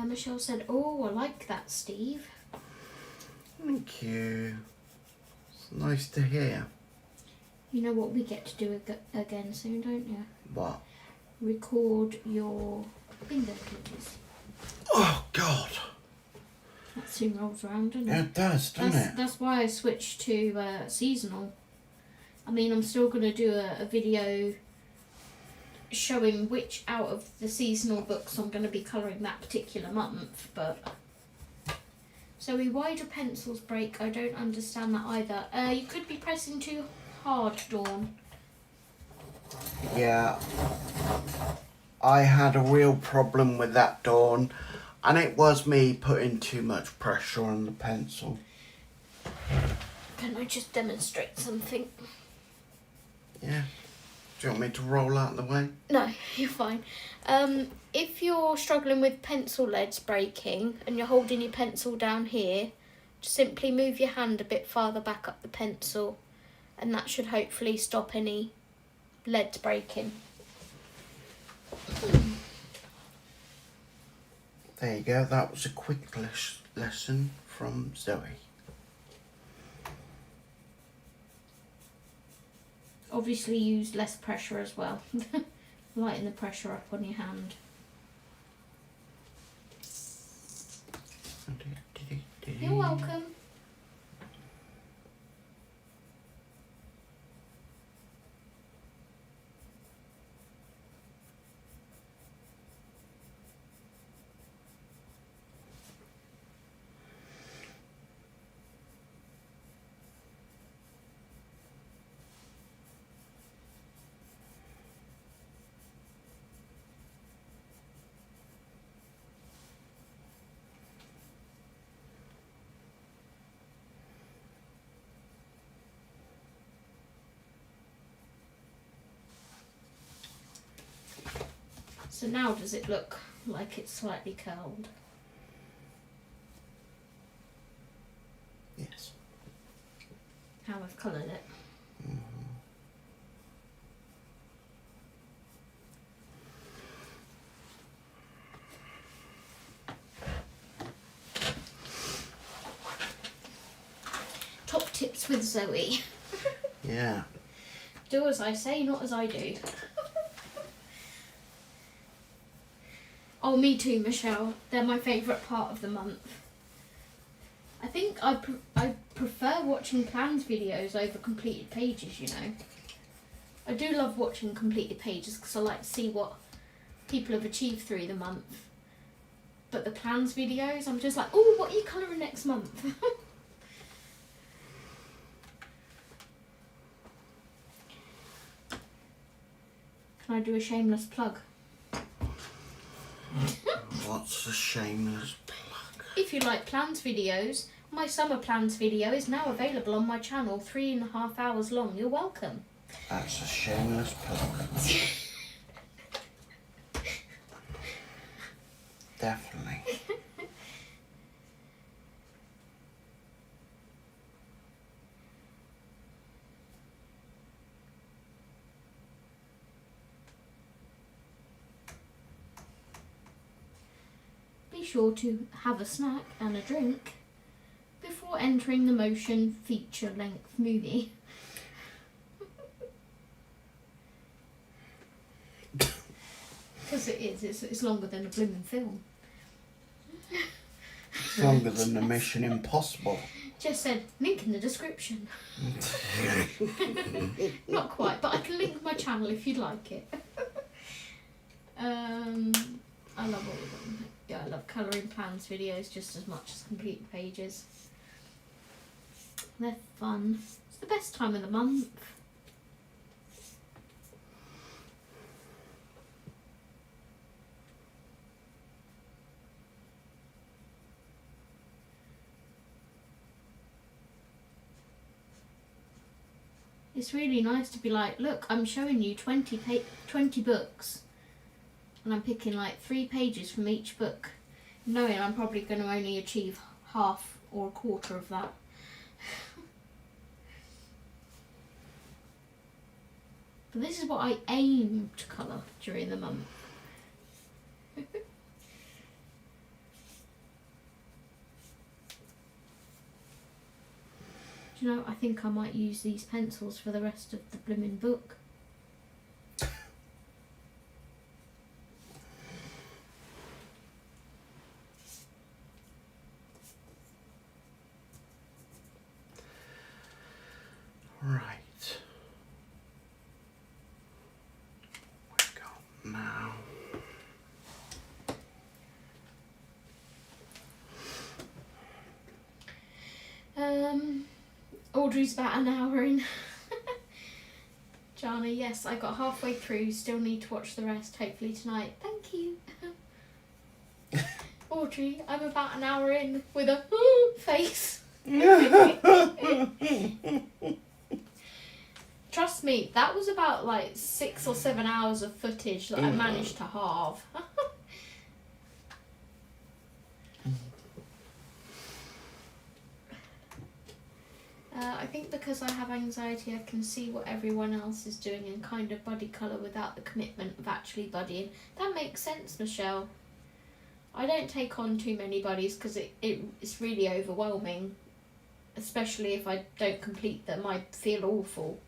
Michelle said, oh, I like that, Steve. Thank you. It's nice to hear. You know what we get to do again soon, don't you? What? Record your bingo pictures. Oh, God. That soon rolls around, doesn't it? Yeah, it does, doesn't it? That's why I switched to seasonal. I mean, I'm still going to do a video showing which out of the seasonal books I'm going to be colouring that particular month, but... Zoe, why do pencils break? I don't understand that either. You could be pressing too hard, Dawn. Yeah. I had a real problem with that, Dawn, and it was me putting too much pressure on the pencil. Can I just demonstrate something? Yeah. Do you want me to roll out the way? No, you're fine. If you're struggling with pencil leads breaking and you're holding your pencil down here, just simply move your hand a bit farther back up the pencil, and that should hopefully stop any leads breaking. There you go. That was a quick lesson from Zoe. Obviously use less pressure as well. Lighten the pressure up on your hand. You're welcome. So now does it look like it's slightly curled? Yes. How I've coloured it. Top tips with Zoe. Yeah. Do as I say, not as I do. Oh, me too, Michelle. They're my favourite part of the month. I think I prefer watching plans videos over completed pages, you know. I do love watching completed pages because I like to see what people have achieved through the month. But the plans videos, I'm just like, oh, what are you colouring next month? Can I do a shameless plug? What's a shameless plug? If you like plans videos, my summer plans video is now available on my channel, 3.5 hours long. You're welcome. That's a shameless plug. Definitely. Be sure to have a snack and a drink before entering the motion feature-length movie. Because it is, it's longer than a blooming film. It's longer than the Mission Impossible. Just said, link in the description. Not quite, but I can link my channel if you'd like it. I love all of them. Yeah, I love colouring plans videos just as much as completed pages. They're fun. It's the best time of the month. It's really nice to be like, look, I'm showing you 20 books and I'm picking like 3 pages from each book, knowing I'm probably going to only achieve half or a quarter of that. But this is what I aim to colour during the month. Do you know, I think I might use these pencils for the rest of the blooming book. Right. We got now. Audrey's about an hour in. Jana, yes, I got halfway through, still need to watch the rest, hopefully tonight. Thank you. Audrey, I'm about an hour in with a face. Trust me, that was about like 6 or 7 hours of footage that I managed to halve. I think because I have anxiety, I can see what everyone else is doing and kind of buddy colour without the commitment of actually buddying. That makes sense, Michelle. I don't take on too many buddies because it's really overwhelming, especially if I don't complete them. I feel awful.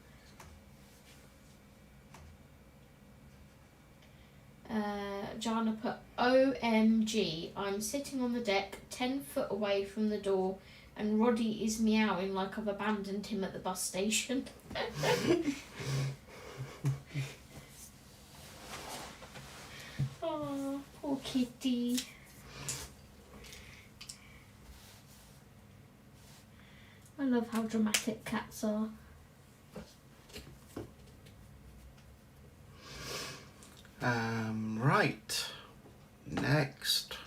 Jana put, OMG, I'm sitting on the deck 10 foot away from the door and Roddy is meowing like I've abandoned him at the bus station. Oh, poor kitty. I love how dramatic cats are. Right. Next.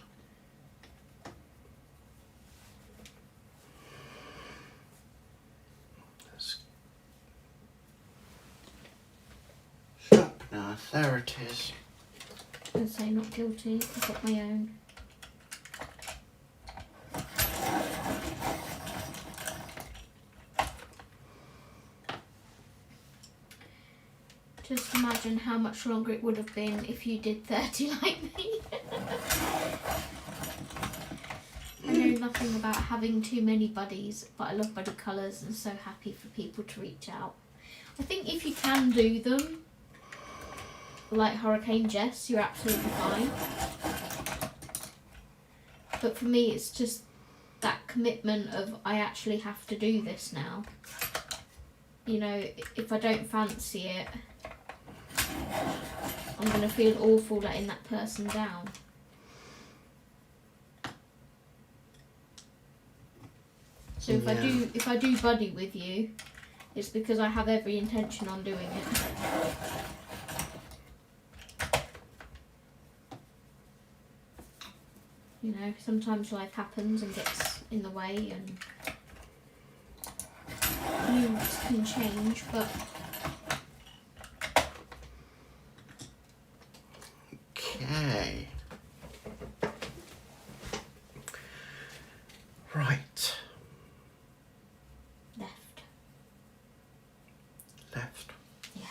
Sharpener, there it is. I would say not guilty, I've got my own. Just imagine how much longer it would have been if you did 30 like me. I know nothing about having too many buddies, but I love buddy colours and so happy for people to reach out. I think if you can do them, like Hurricane Jess, you're absolutely fine. But for me, it's just that commitment of I actually have to do this now. You know, if I don't fancy it, I'm going to feel awful letting that person down. So if I do buddy with you, it's because I have every intention on doing it. You know, sometimes life happens and gets in the way and moods can change, but okay. Right. left. Left. Yeah.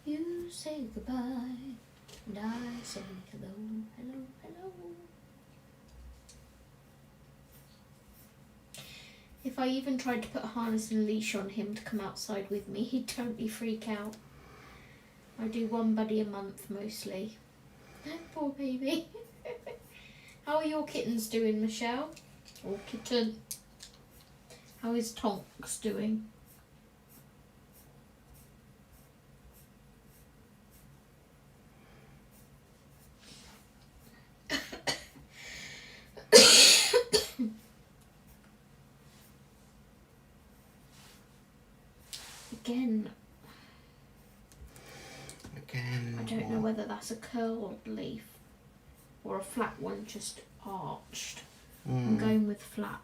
You say goodbye and I say hello, hello, hello. If I even tried to put a harness and a leash on him to come outside with me, he'd totally freak out. I do one buddy a month mostly. Poor baby. How are your kittens doing, Michelle? Or kitten? How is Tonks doing? Again, I don't know whether that's a curled leaf or a flat one just arched. I'm going with flat.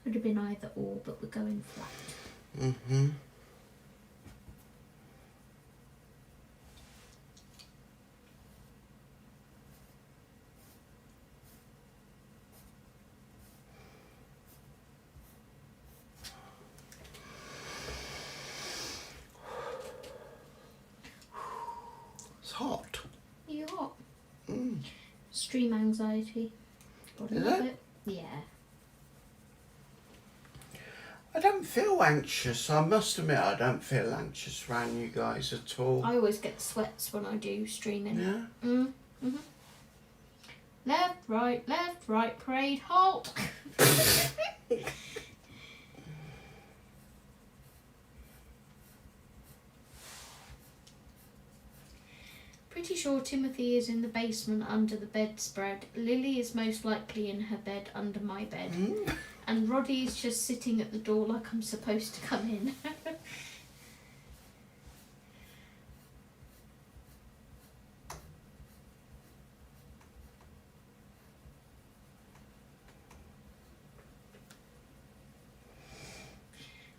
Could have been either or, but we're going flat. Mm-hmm. Hot. Are you hot? Stream anxiety. Got a Is little it? bit. Yeah. I don't feel anxious. I must admit, I don't feel anxious around you guys at all. I always get sweats when I do streaming. Yeah. Mm-hmm. Left, right, parade, halt. Pretty sure Timothy is in the basement under the bedspread. Lily is most likely in her bed under my bed. And Roddy is just sitting at the door like I'm supposed to come in.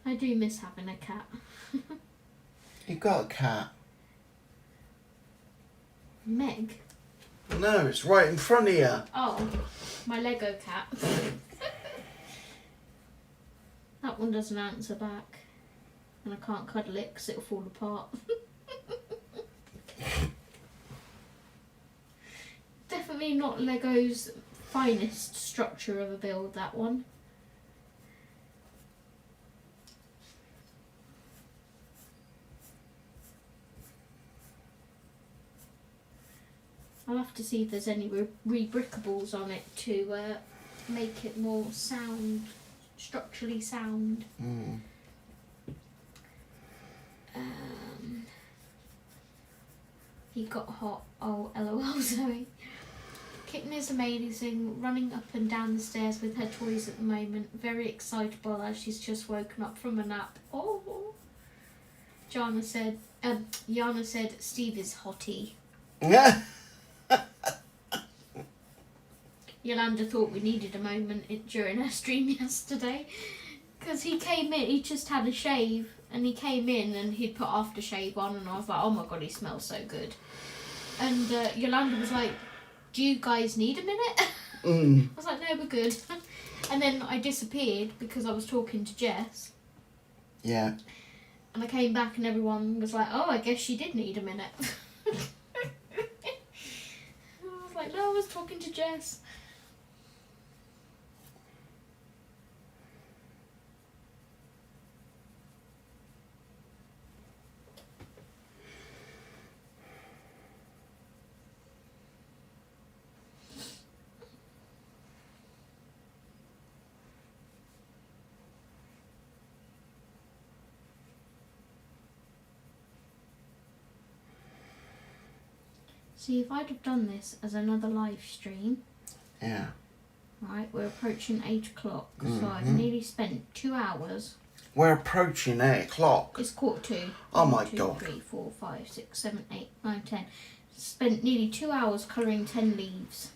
I do miss having a cat. You got a cat? Meg? No, it's right in front of you. Oh, my Lego cat. That one doesn't answer back. And I can't cuddle it because it'll fall apart. Definitely not Lego's finest structure of a build, that one. I'll have to see if there's any rebrickables on it to make it more structurally sound. He got hot. Oh, LOL, Zoe. Kitten is amazing, running up and down the stairs with her toys at the moment. Very excitable as she's just woken up from a nap. Oh. Jana said, Steve is hottie. Yeah. Yolanda thought we needed a moment during her stream yesterday, because he came in, he just had a shave, and he came in and he'd put aftershave on, and I was like, oh my god, he smells so good. And Yolanda was like, do you guys need a minute? I was like, no, we're good. And then I disappeared because I was talking to Jess. Yeah. And I came back and everyone was like, oh, I guess she did need a minute. I was like, no, I was talking to Jess. See, if I'd have done this as another live stream, yeah. Right, we're approaching 8 o'clock, so I've nearly spent 2 hours. We're approaching 8 o'clock. It's 1:45. Oh my 2, god. 3, 4, 5, 6, 7, 8, 9, 10. Spent nearly 2 hours colouring 10 leaves.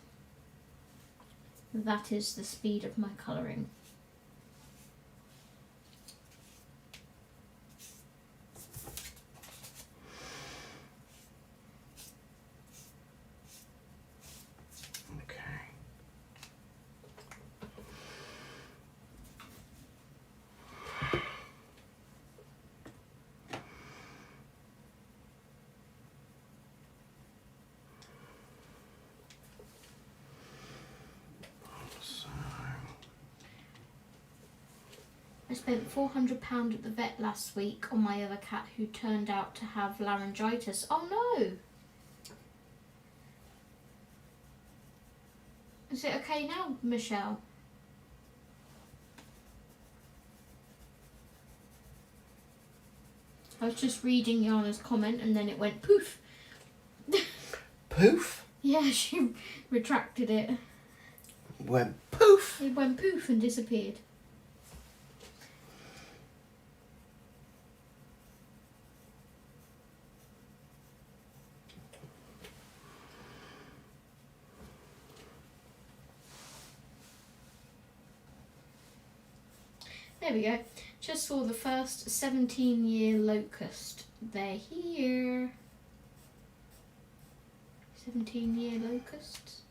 That is the speed of my colouring. I spent £400 at the vet last week on my other cat who turned out to have laryngitis. Oh no! Is it okay now, Michelle? I was just reading Jana's comment and then it went poof. Poof? Yeah, she retracted it. Went poof? It went poof and disappeared. There we go. Just saw the first 17-year locust. They're here. 17-year locusts?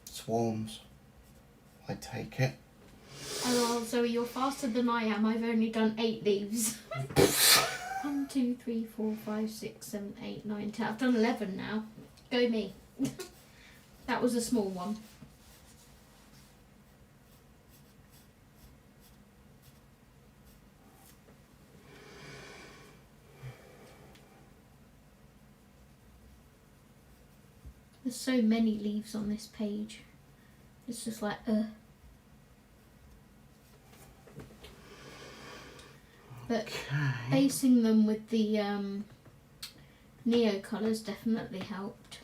Swarms. I take it. Oh, Zoe, you're faster than I am. I've only done 8 leaves. 1, 2, 3, 4, 5, 6, 7, 8, 9, 10. I've done 11 now. Go me. That was a small one. There's so many leaves on this page. It's just like, But basing them with the Neo colours definitely helped.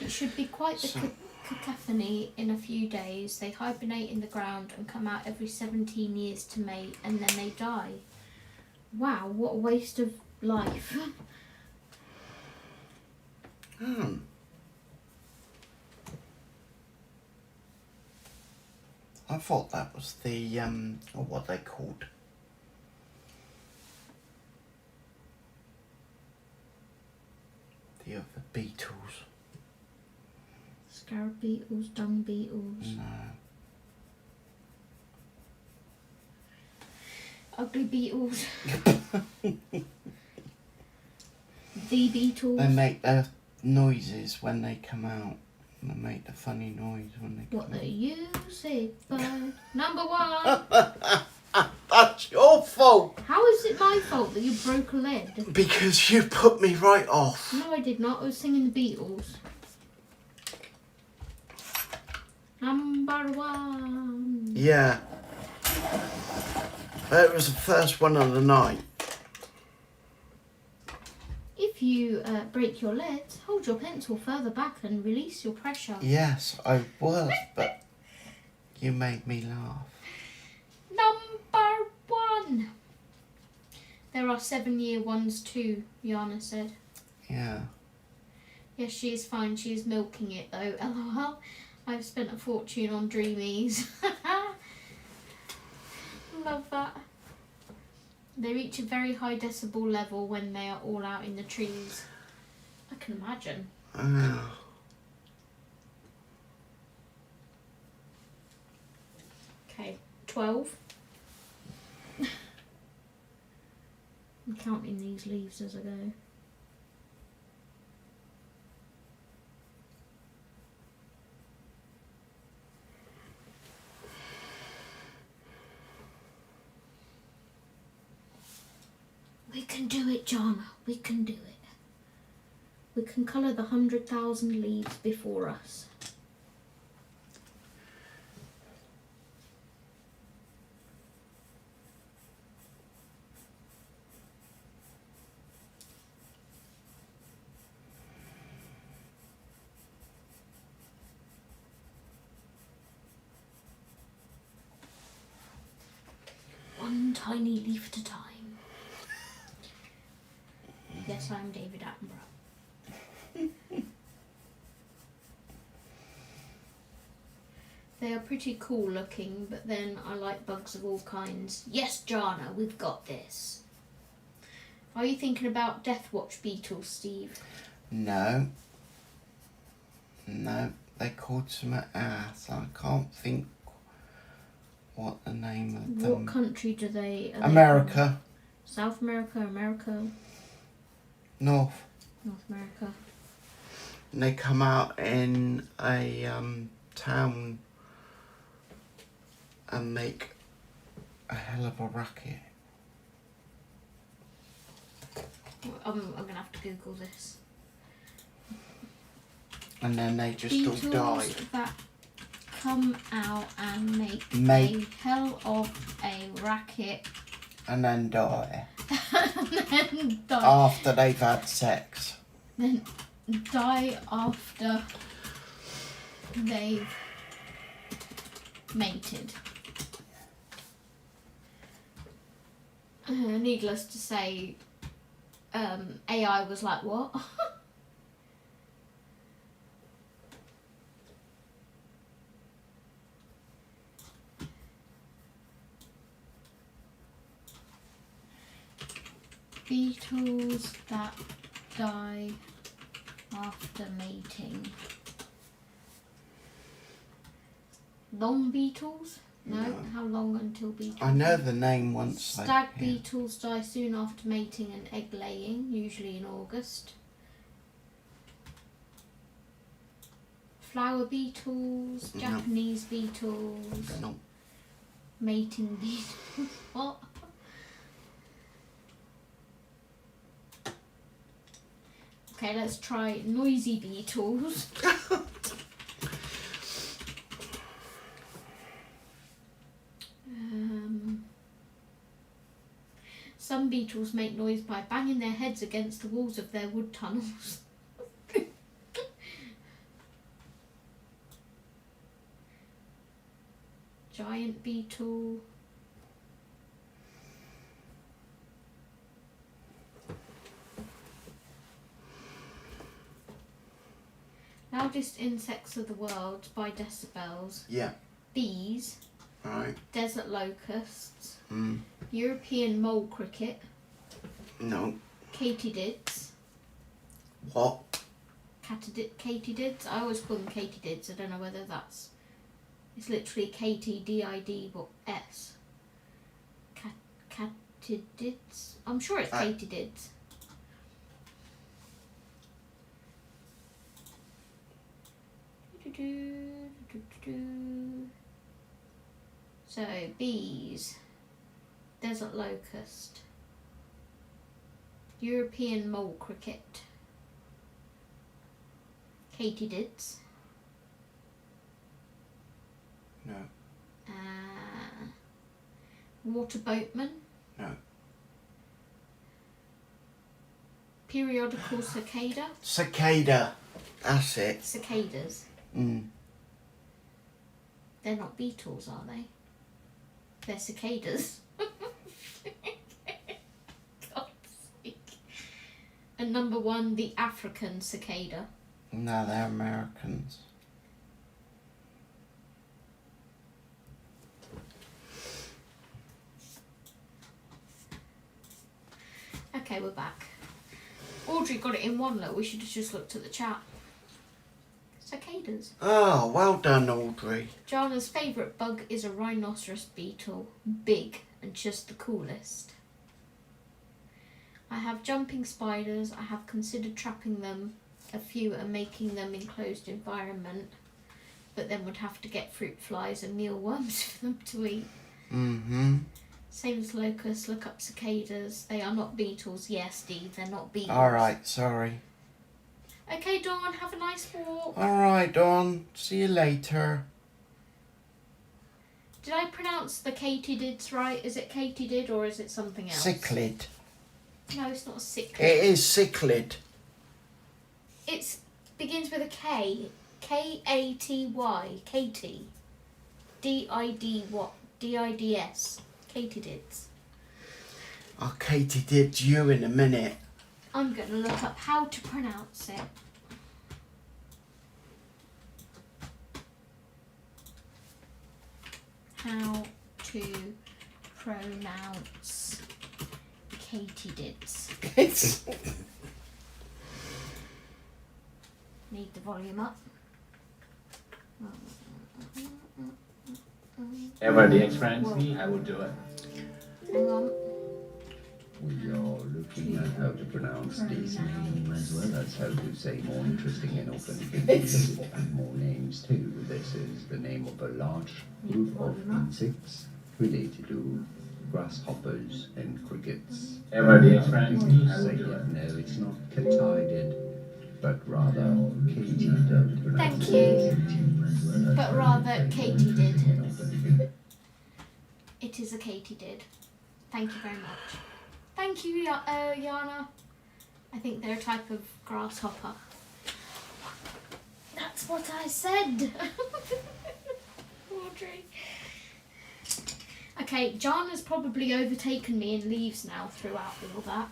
It should be quite the cacophony in a few days. They hibernate in the ground and come out every 17 years to mate, and then they die. Wow, what a waste of life. Hmm. I thought that was the, or what they called. The other beetles. Scarab beetles, dung beetles. No. Ugly beetles. The beetles. They make their noises when they come out. They make the funny noise when they What come do you say, bud? Number one. That's your fault! How is it my fault that you broke a leg? Because you put me right off. No, I did not. I was singing the Beatles. Number one. Yeah. It was the first one of the night. If you break your legs, hold your pencil further back and release your pressure. Yes, I was, but you made me laugh. Number one. There are 7-year ones too, Jana said. Yeah. Yes, she is fine. She is milking it though. LOL. I've spent a fortune on Dreamies. Love that. They reach a very high decibel level when they are all out in the trees. I can imagine. Okay, 12. I'm counting these leaves as I go. We can do it, Jana. We can do it. We can colour the 100,000 leaves before us. One tiny leaf at a time. Yes, I'm David Attenborough. They are pretty cool looking, but then I like bugs of all kinds. Yes, Jana, we've got this. Are you thinking about Death Watch beetles, Steve? No. No, they called some ass. I can't think what the name of them. What country do they... America. South America, America. North America. And they come out in a town and make a hell of a racket. I'm going to have to Google this. And then they just Beetles all die. that come out and make a hell of a racket. And then die. And then die. After they've had sex. Then die after they've mated. Needless to say, AI was like, what? Beetles that die after mating. Long beetles? No. How long until beetles? I know the name once. Stag beetles die soon after mating and egg laying, usually in August. Flower beetles, Japanese beetles, No. mating beetles. What? Okay, let's try noisy beetles. Some beetles make noise by banging their heads against the walls of their wood tunnels. Giant beetle. Loudest insects of the world by decibels. Yeah. Bees. Right. Desert locusts. Mm. European mole cricket. No. Katydids. What? Katydids. I always call them katydids. I don't know whether that's... It's literally KTDIDS. Katydids. I'm sure it's katydids. So, bees. Desert locust. European mole cricket. Katydids. No. Water boatman. No. Periodical cicada. Cicada. That's it. Cicadas. Mm. They're not beetles, are they? They're cicadas. God's sake. And number 1, the African cicada. No, they're Americans. Okay, we're back. Audrey got it in one look. We should have just looked at the chat. Cicadas. Oh, well done, Audrey. Jana's favourite bug is a rhinoceros beetle. Big and just the coolest. I have jumping spiders. I have considered trapping them, a few, and making them enclosed environment, but then would have to get fruit flies and mealworms for them to eat. Mm-hmm. Same as locusts, look up cicadas. They are not beetles. Yes, Steve, they're not beetles. Alright, sorry. Okay, Dawn, have a nice walk. Alright, Dawn. See you later. Did I pronounce the katydids right? Is it katydid or is it something else? Cichlid. No, it's not a cichlid. It is cichlid. It begins with a K. K-A-T-Y. Katy. D-I-D-S. Katydids. I'll katydid you in a minute. I'm going to look up how to pronounce it. How to pronounce katydids. Need the volume up. Ever the explains me, I will do it. Hang on. We are looking at how to pronounce these names as well as how to say more interesting and often things and more names too. This is the name of a large group of insects related to grasshoppers and crickets. Ever the explains me, I will Say do it. it. No, it's not katydid, but rather katydid. Thank you. But rather katydid. It is a katydid. Thank you very much. Thank you, Jana. I think they're a type of grasshopper. That's what I said. Audrey. Okay, Jana's probably overtaken me in leaves now throughout all that.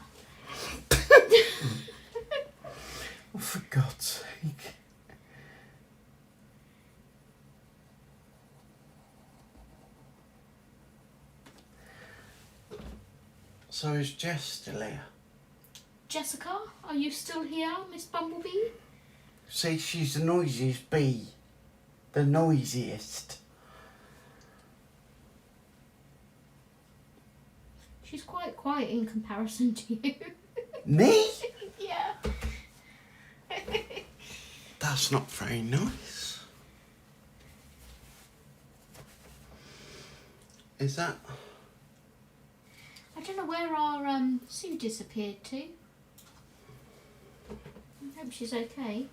Oh, for God's sake. So is Jess still here? Jessica, are you still here, Miss Bumblebee? See, she's the noisiest bee. The noisiest. She's quite quiet in comparison to you. Me? Yeah. That's not very nice. Is that... I don't know where our Sue disappeared to. I hope she's okay.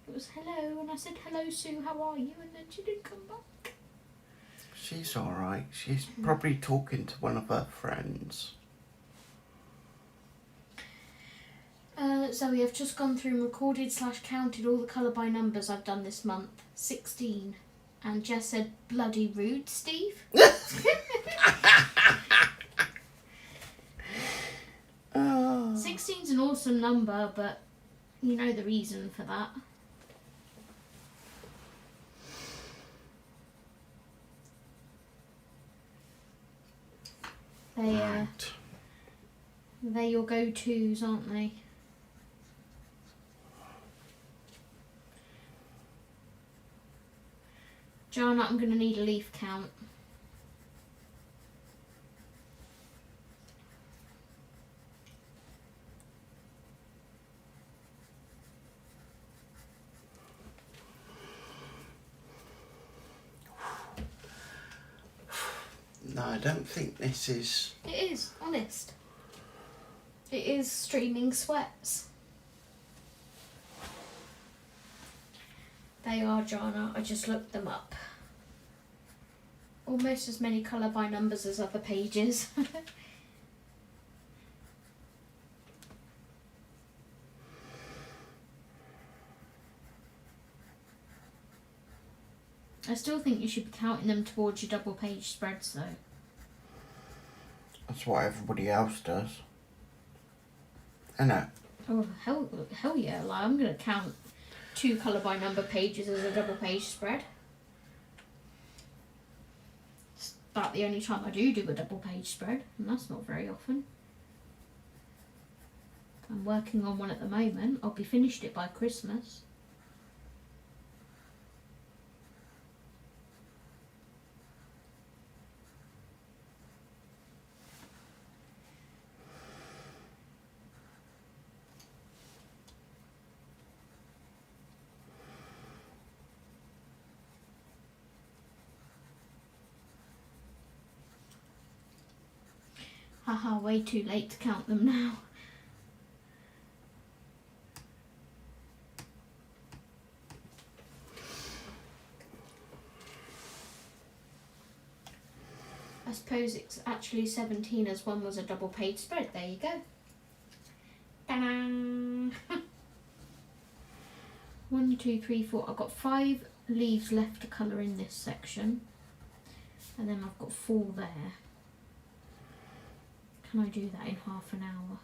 It was hello, and I said, hello Sue, how are you? And then she didn't come back. She's alright. She's probably talking to one of her friends. Zoe, I've just gone through and recorded / counted all the colour by numbers I've done this month. 16. And Jess said, bloody rude, Steve. Oh. 16 16's an awesome number, but you know the reason for that. Right. They're your go-tos, aren't they? Jana, I'm going to need a leaf count. No, I don't think this is. It is, honest. It is streaming sweats. They are, Jana. I just looked them up. Almost as many colour by numbers as other pages. I still think you should be counting them towards your double page spreads though. That's what everybody else does. Innit? Oh, hell yeah. Like, I'm going to count 2 colour by number pages as a double page spread. It's about the only time I do a double page spread, and that's not very often. I'm working on one at the moment. I'll be finished it by Christmas. Haha, way too late to count them now. I suppose it's actually 17 as one was a double page spread. There you go. Ta-da! 1, 2, 3, 4. I've got 5 leaves left to colour in this section. And then I've got 4 there. Can I do that in half an hour?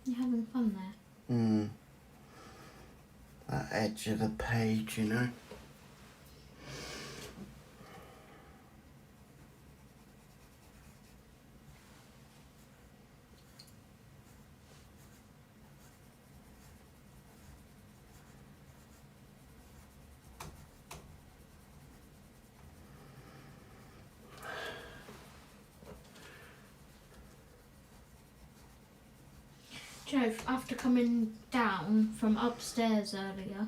You're having fun there. That edge of the page, you know. Do you know, after coming down from upstairs earlier,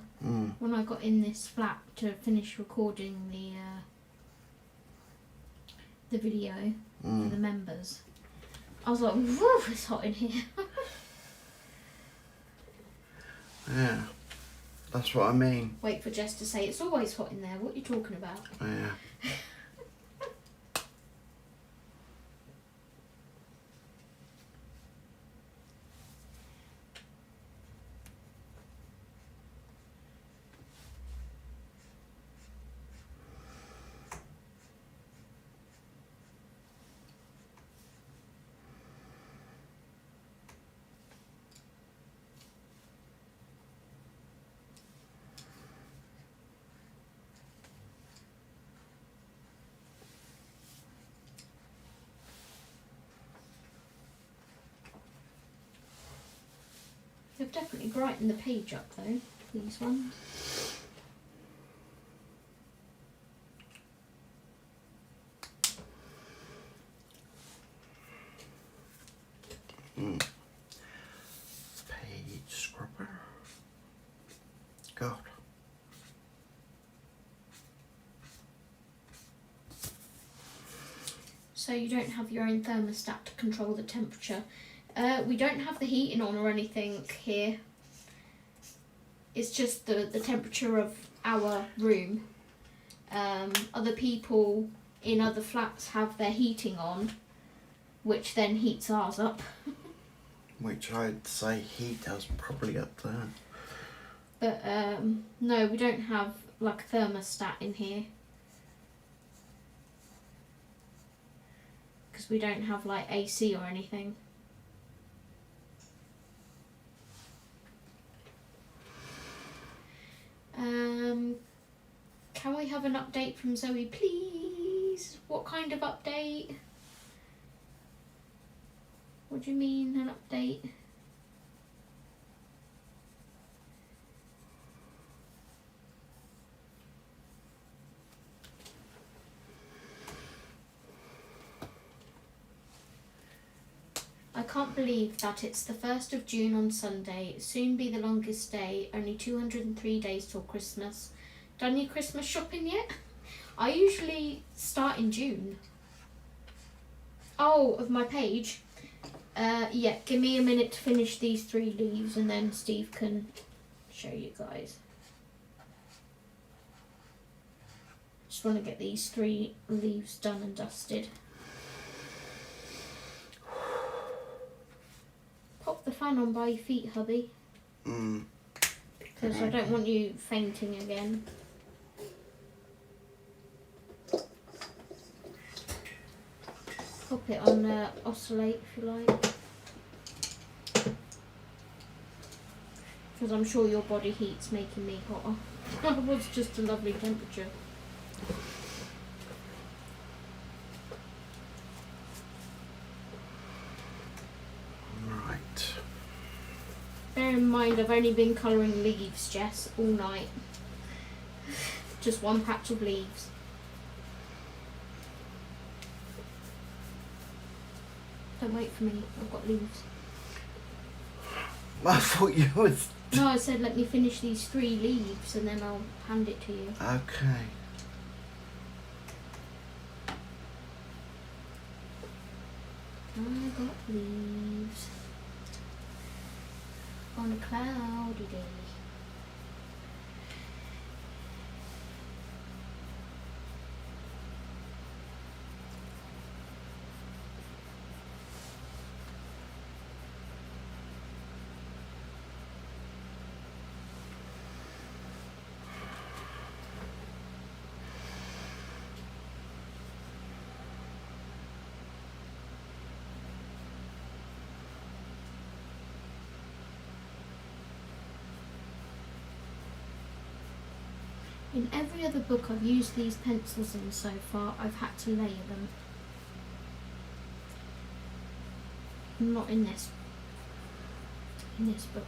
when I got in this flat to finish recording the video for the members, I was like, whoa, it's hot in here. Yeah, that's what I mean. Wait for Jess to say, it's always hot in there. What are you talking about? Yeah. They've definitely brightened the page up though, these ones. Page scrubber. God, So you don't have your own thermostat to control the temperature. We don't have the heating on or anything here. It's just the temperature of our room. Other people in other flats have their heating on, which then heats ours up. Which I'd say he does probably up there. But no, we don't have like a thermostat in here. Because we don't have like AC or anything. Can we have an update from Zoe, please? What kind of update? What do you mean, an update? I can't believe that it's the 1st of June on Sunday. It'll soon be the longest day. Only 203 days till Christmas. Done your Christmas shopping yet? I usually start in June. Oh, of my page? Yeah, give me a minute to finish these 3 leaves and then Steve can show you guys. Just want to get these 3 leaves done and dusted. Pop the fan on by your feet, hubby. Because I don't want you fainting again. Pop it on oscillate if you like. Because I'm sure your body heat's making me hotter. It was just a lovely temperature. Right. Bear in mind I've only been colouring leaves, Jess, all night. Just one patch of leaves. Don't wait for me, I've got leaves. I thought you was... No, I said let me finish these 3 leaves and then I'll hand it to you. Okay. I got leaves on a cloudy day. In every other book I've used these pencils in so far, I've had to layer them. Not in this book.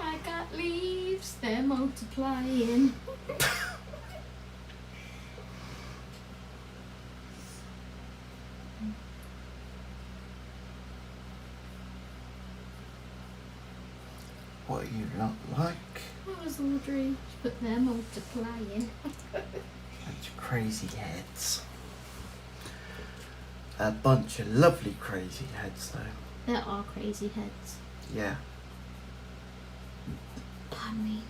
I got leaves, they're multiplying. What you look like? That was all dreams, but they're multiplying. Bunch of crazy heads. A bunch of lovely crazy heads though. There are crazy heads. Yeah. Pardon me.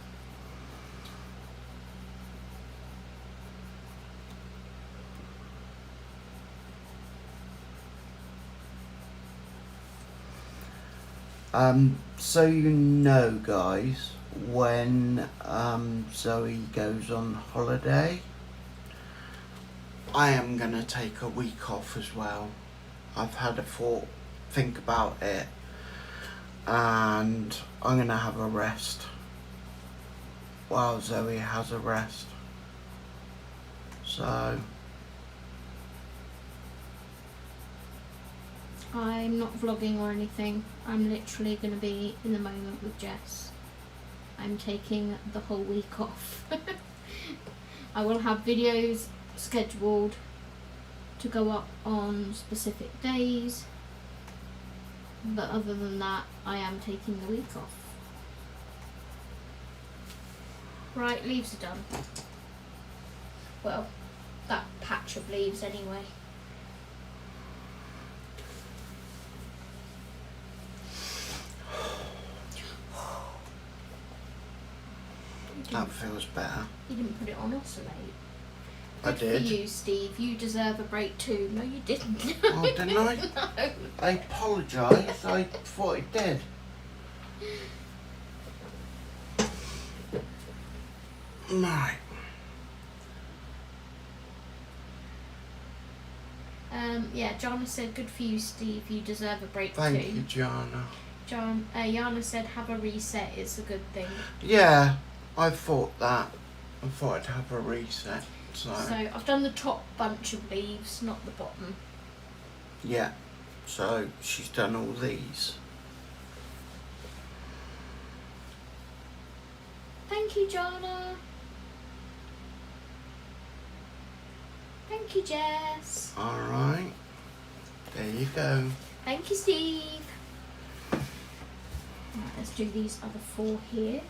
So you know guys, when Zoe goes on holiday, I am gonna take a week off as well. I've had a think about it and I'm gonna have a rest while Zoe has a rest. So I'm not vlogging or anything. I'm literally going to be in the moment with Jess. I'm taking the whole week off. I will have videos scheduled to go up on specific days, but other than that, I am taking the week off. Right, leaves are done. Well, that patch of leaves anyway. That feels better. You didn't put it on oscillate. I Good did. for you, Steve. You deserve a break too. No, you didn't. Oh, didn't I? No. I apologise. I thought it did. Right. Yeah, Jana said, good for you, Steve. You deserve a break Thank too. you, Jana. Jana said, have a reset. It's a good thing. Yeah, I thought that. I thought I'd have a reset. So I've done the top bunch of leaves, not the bottom. yeah. So she's done all these. Thank you, Jana. Thank you, Jess. Alright. There you go. Thank you, Steve. Right, let's do these other 4 here.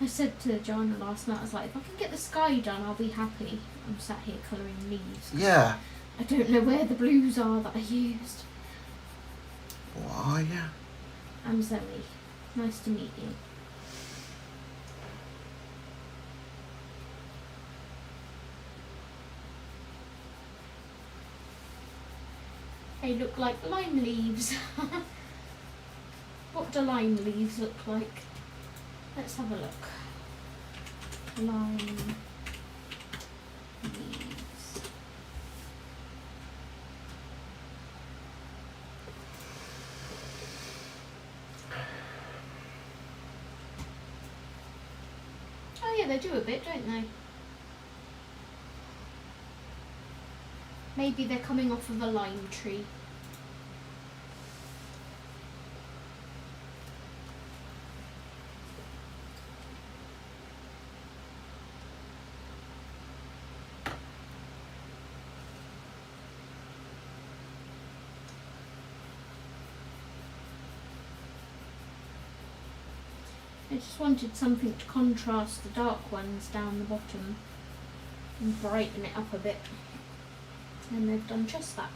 I said to Jana last night, I was like, if I can get the sky done, I'll be happy. I'm sat here colouring leaves. Yeah. I don't know where the blues are that I used. What are you? I'm Zoe. Nice to meet you. They look like lime leaves. What do lime leaves look like? Let's have a look. Lime leaves. Oh yeah, they do a bit, don't they? Maybe they're coming off of a lime tree. I just wanted something to contrast the dark ones down the bottom and brighten it up a bit. And they've done just that.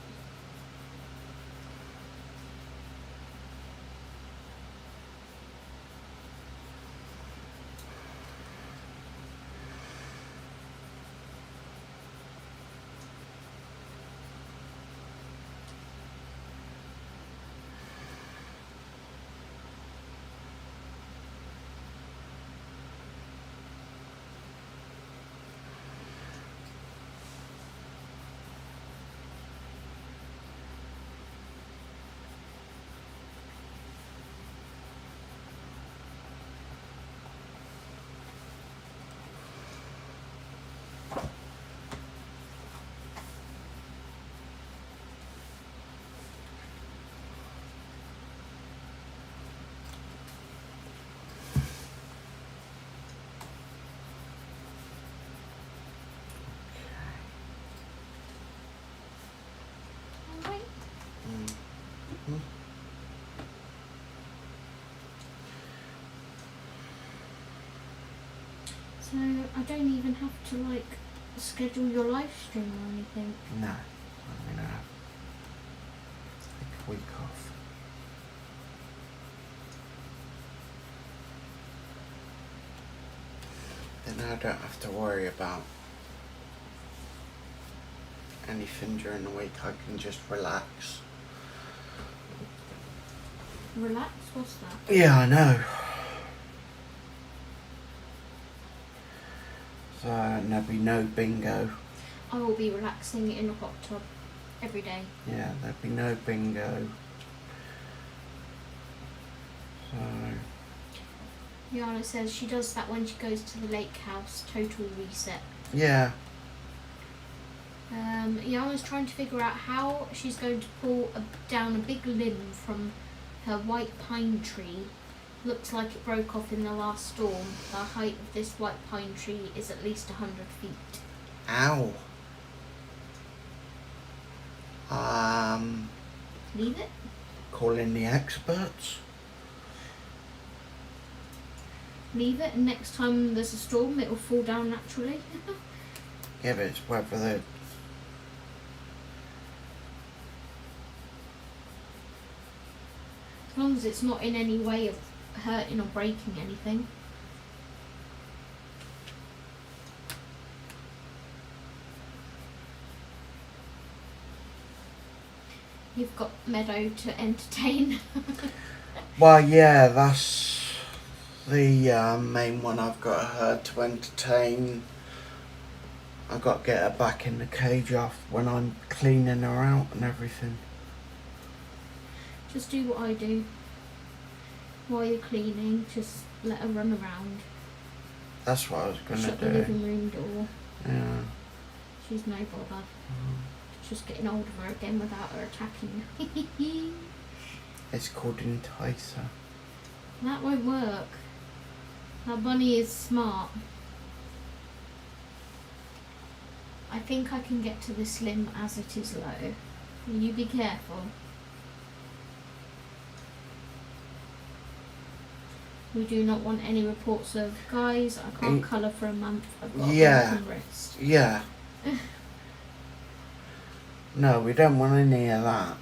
Alright. Mm-hmm. So I don't even have to like schedule your live stream or anything. No. I'm gonna take a week off. Then I don't have to worry about anything during the week. I can just relax. Relax? What's that? Yeah, I know. So there'll be no bingo. I will be relaxing in a hot tub every day. Yeah, there'll be no bingo. So Jana says she does that when she goes to the lake house. Total reset. yeah. Yeah, I was trying to figure out how she's going to pull down a big limb from her white pine tree. Looks like it broke off in the last storm. The height of this white pine tree is at least 100 feet. Ow. Leave it? Call in the experts. Leave it, and next time there's a storm, it will fall down naturally. Yeah, but it's whether they... As long as it's not in any way of hurting or breaking anything. You've got Meadow to entertain. Well, yeah, that's the main one I've got her to entertain. I've got to get her back in the cage off when I'm cleaning her out and everything. Just do what I do. While you're cleaning, just let her run around. That's what I was going to Shut the do. living room door. Yeah. She's no bother. Just getting hold of her again without her attacking you. It's called Enticer. That won't work. That bunny is smart. I think I can get to this limb as it is low. You be careful. We do not want any reports of, guys, I can't colour for a month. I've got a broken wrist. Yeah. No, we don't want any of that.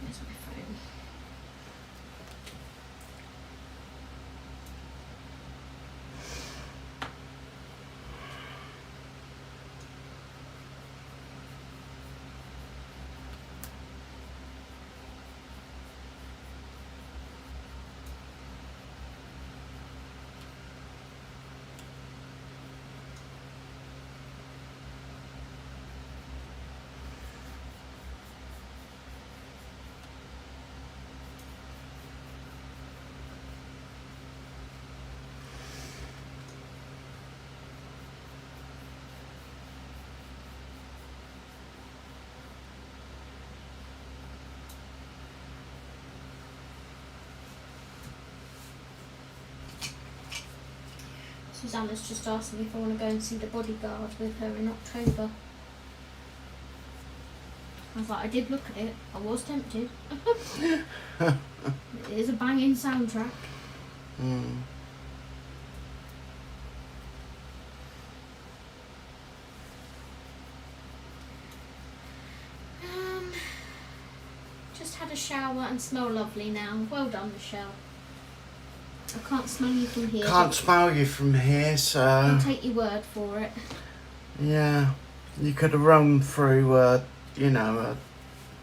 Where's my phone? Susanna's just asked me if I want to go and see the bodyguard with her in October. I was like, I did look at it. I was tempted. It is a banging soundtrack. Mm. Just had a shower and smell lovely now. Well done, Michelle. I can't smell you from here. Can't smell you from here, so... I'll take your word for it. Yeah. You could have run through, you know, a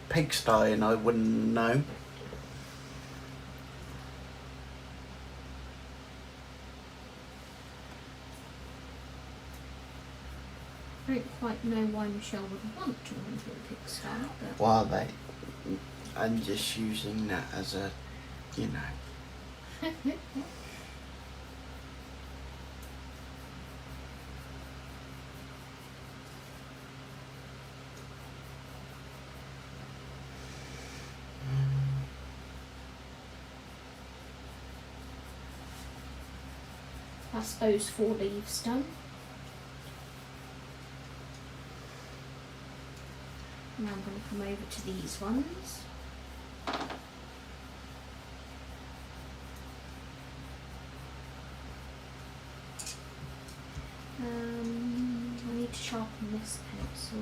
pigsty and I wouldn't know. I don't quite know why Michelle would want to run through a pigsty, but... Well, I'm just using that as a, you know... That's those 4 leaves done. Now I'm going to come over to these ones. I need to sharpen this pencil.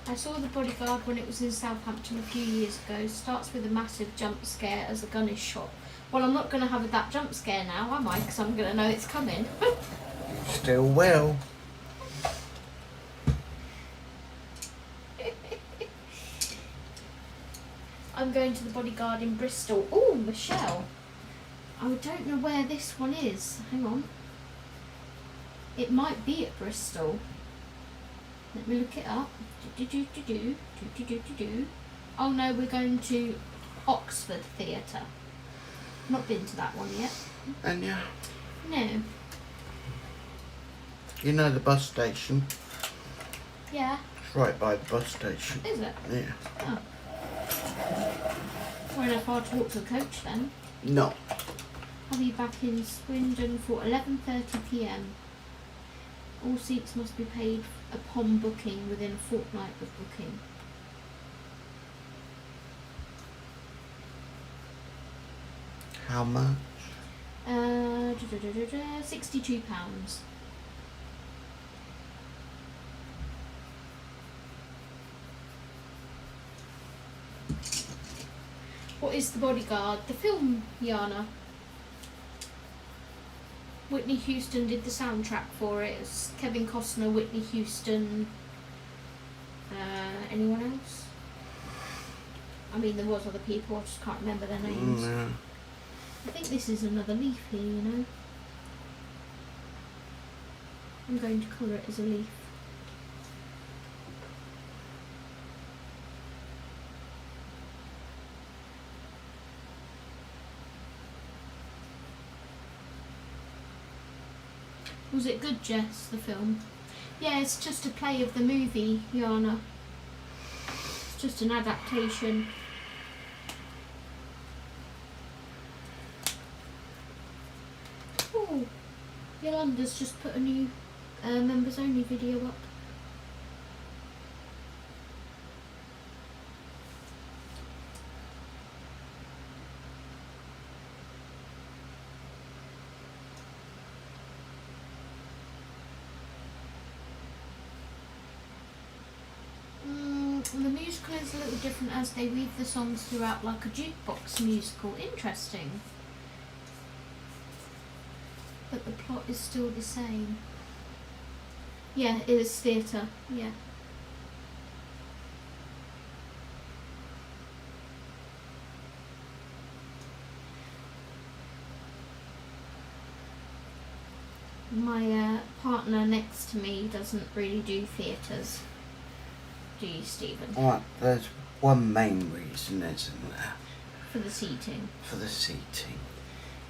I saw The Bodyguard when it was in Southampton a few years ago. Starts with a massive jump scare as a gun is shot. Well, I'm not going to have that jump scare now, am I? Because I'm going to know it's coming. Still will. I'm going to The Bodyguard in Bristol. Oh, Michelle. I don't know where this one is. Hang on. It might be at Bristol. Let me look it up. Oh no, we're going to Oxford Theatre. Not been to that one yet. And yeah, No. you know the bus station? Yeah. It's right by the bus station. Is it? Yeah. Oh. We're enough far to walk to the coach then. No. I'll be back in Swindon for 11:30 p.m. All seats must be paid upon booking within a fortnight of booking. How much? £62. What is The Bodyguard? The film, Jana. Whitney Houston did the soundtrack for it. It's Kevin Costner, Whitney Houston. Anyone else? I mean, there was other people, I just can't remember their names. Yeah. I think this is another leaf here, you know. I'm going to colour it as a leaf. Was it good, Jess, the film? Yeah, it's just a play of the movie, Jana. It's just an adaptation. Oh, Yolanda's just put a new members only video up. The musical is a little different as they weave the songs throughout like a jukebox musical. Interesting. But the plot is still the same. Yeah, it is theatre. Yeah. My partner next to me doesn't really do theatres. Do you, Stephen? Right, there's one main reason, isn't there? For the seating. For the seating.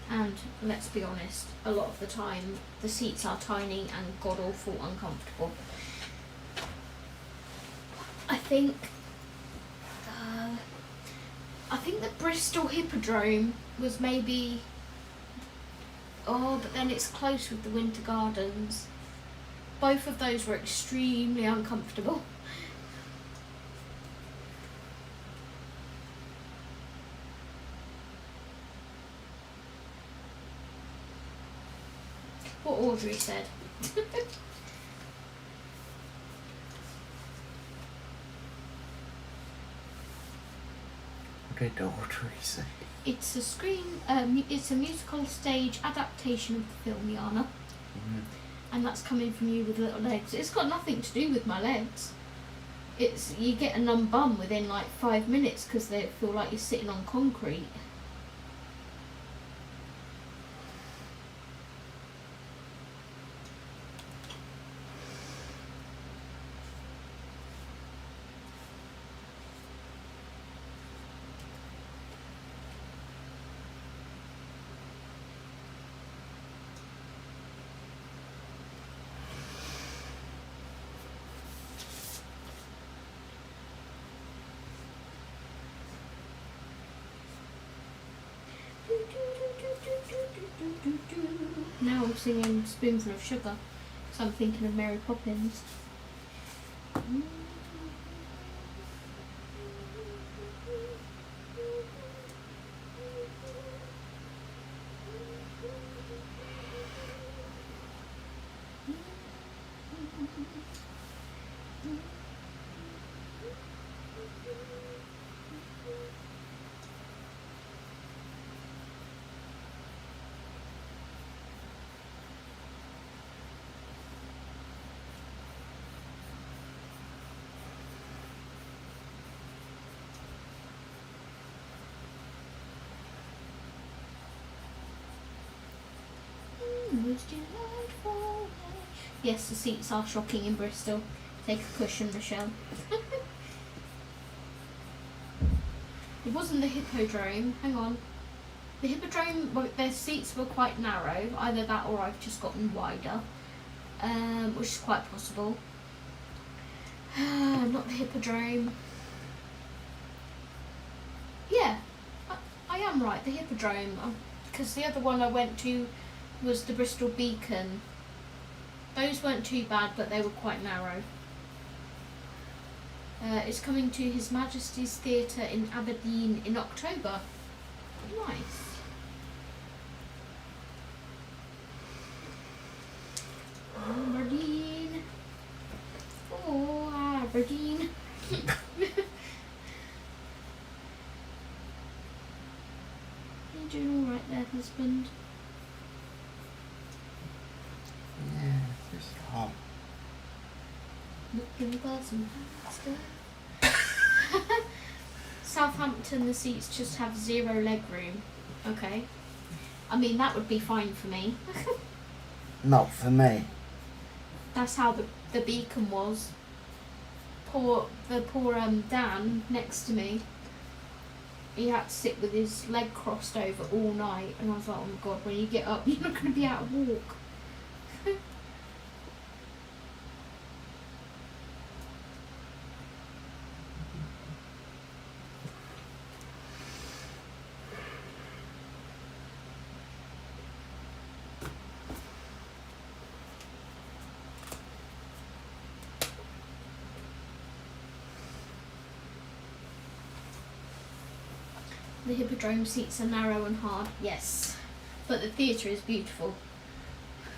And let's be honest, a lot of the time the seats are tiny and god awful uncomfortable. I think the Bristol Hippodrome was maybe. Oh, but then it's close with the Winter Gardens. Both of those were extremely uncomfortable. What Audrey said. What did Audrey say? It's a it's a musical stage adaptation of the film, Jana. And that's coming from you with little legs. It's got nothing to do with my legs. It's you get a numb bum within like 5 minutes because they feel like you're sitting on concrete. Now I'm singing Spoonful of Sugar, so I'm thinking of Mary Poppins. Most delightful. Yes, the seats are shocking in Bristol. Take a cushion, Michelle. It wasn't the Hippodrome. Hang on. The Hippodrome, well, their seats were quite narrow. Either that or I've just gotten wider, which is quite possible. Not the Hippodrome. Yeah, I am right. The Hippodrome, because the other one I went to was the Bristol Beacon. Those weren't too bad, but they were quite narrow. It's coming to His Majesty's Theatre in Aberdeen in October. Nice. Aberdeen. Oh, Aberdeen. You doing all right there, husband? Yeah, it's just hot. Looking for some pasta. Southampton, the seats just have 0 leg room. Okay. I mean, that would be fine for me. Not for me. That's how the Beacon was. Poor Dan next to me. He had to sit with his leg crossed over all night, and I was like, oh my god, when you get up, you're not going to be able to walk. The Hippodrome seats are narrow and hard, yes, but the theatre is beautiful.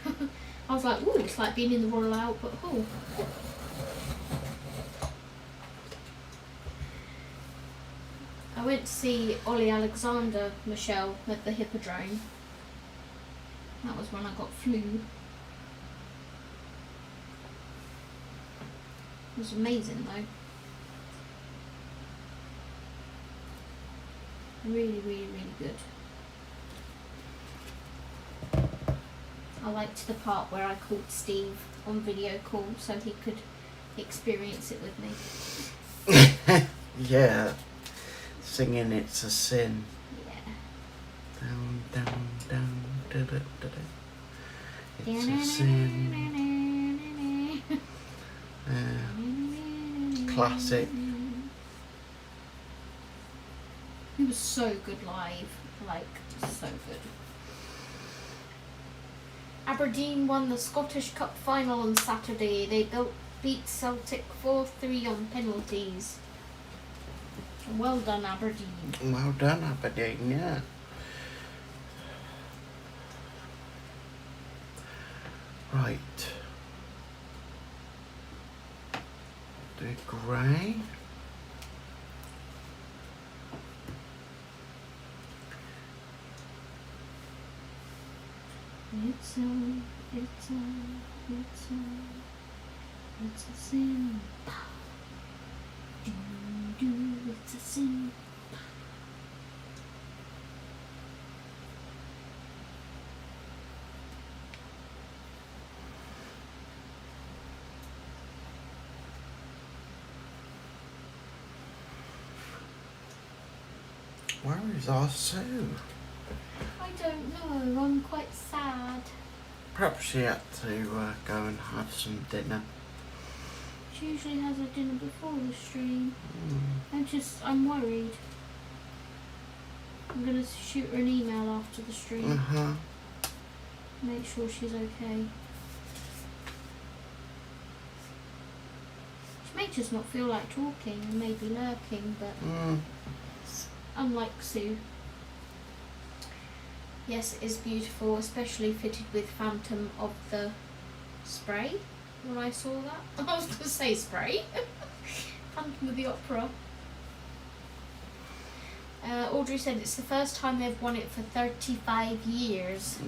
I was like, ooh, it's like being in the Royal Albert Hall. I went to see Ollie Alexander, Michelle, at the Hippodrome. That was when I got flu. It was amazing though. Really, really, really good. I liked the part where I called Steve on video call so he could experience it with me. Yeah. Singing It's a Sin. Yeah. Down, down, down, da da da da. It's a sin. Classic. He was so good live, like so good. Aberdeen won the Scottish Cup final on Saturday. They beat Celtic 4-3 on penalties. Well done, Aberdeen. Well done, Aberdeen, yeah. Right. The grey. It's a sin. It's a sin. Where is our Sue? I don't know, I'm quite sad. Perhaps she had to go and have some dinner. She usually has her dinner before the stream. I'm worried. I'm gonna shoot her an email after the stream. Make sure she's okay. She may just not feel like talking and may be lurking, but unlike Sue. Yes, it is beautiful, especially fitted with Phantom of the Spray. When I saw that, I was going to say spray. Phantom of the Opera. Audrey said it's the first time they've won it for 35 years.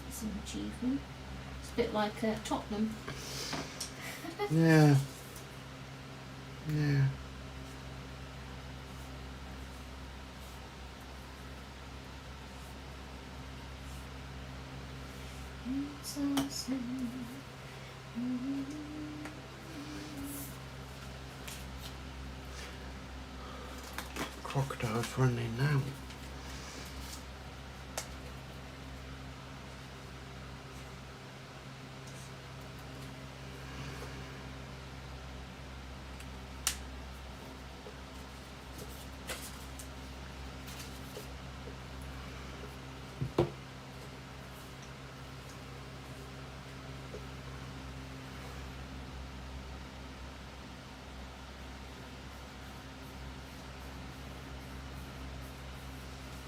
That's an achievement. It's a bit like Tottenham. Yeah. Yeah. so sad. Crocodile's running now.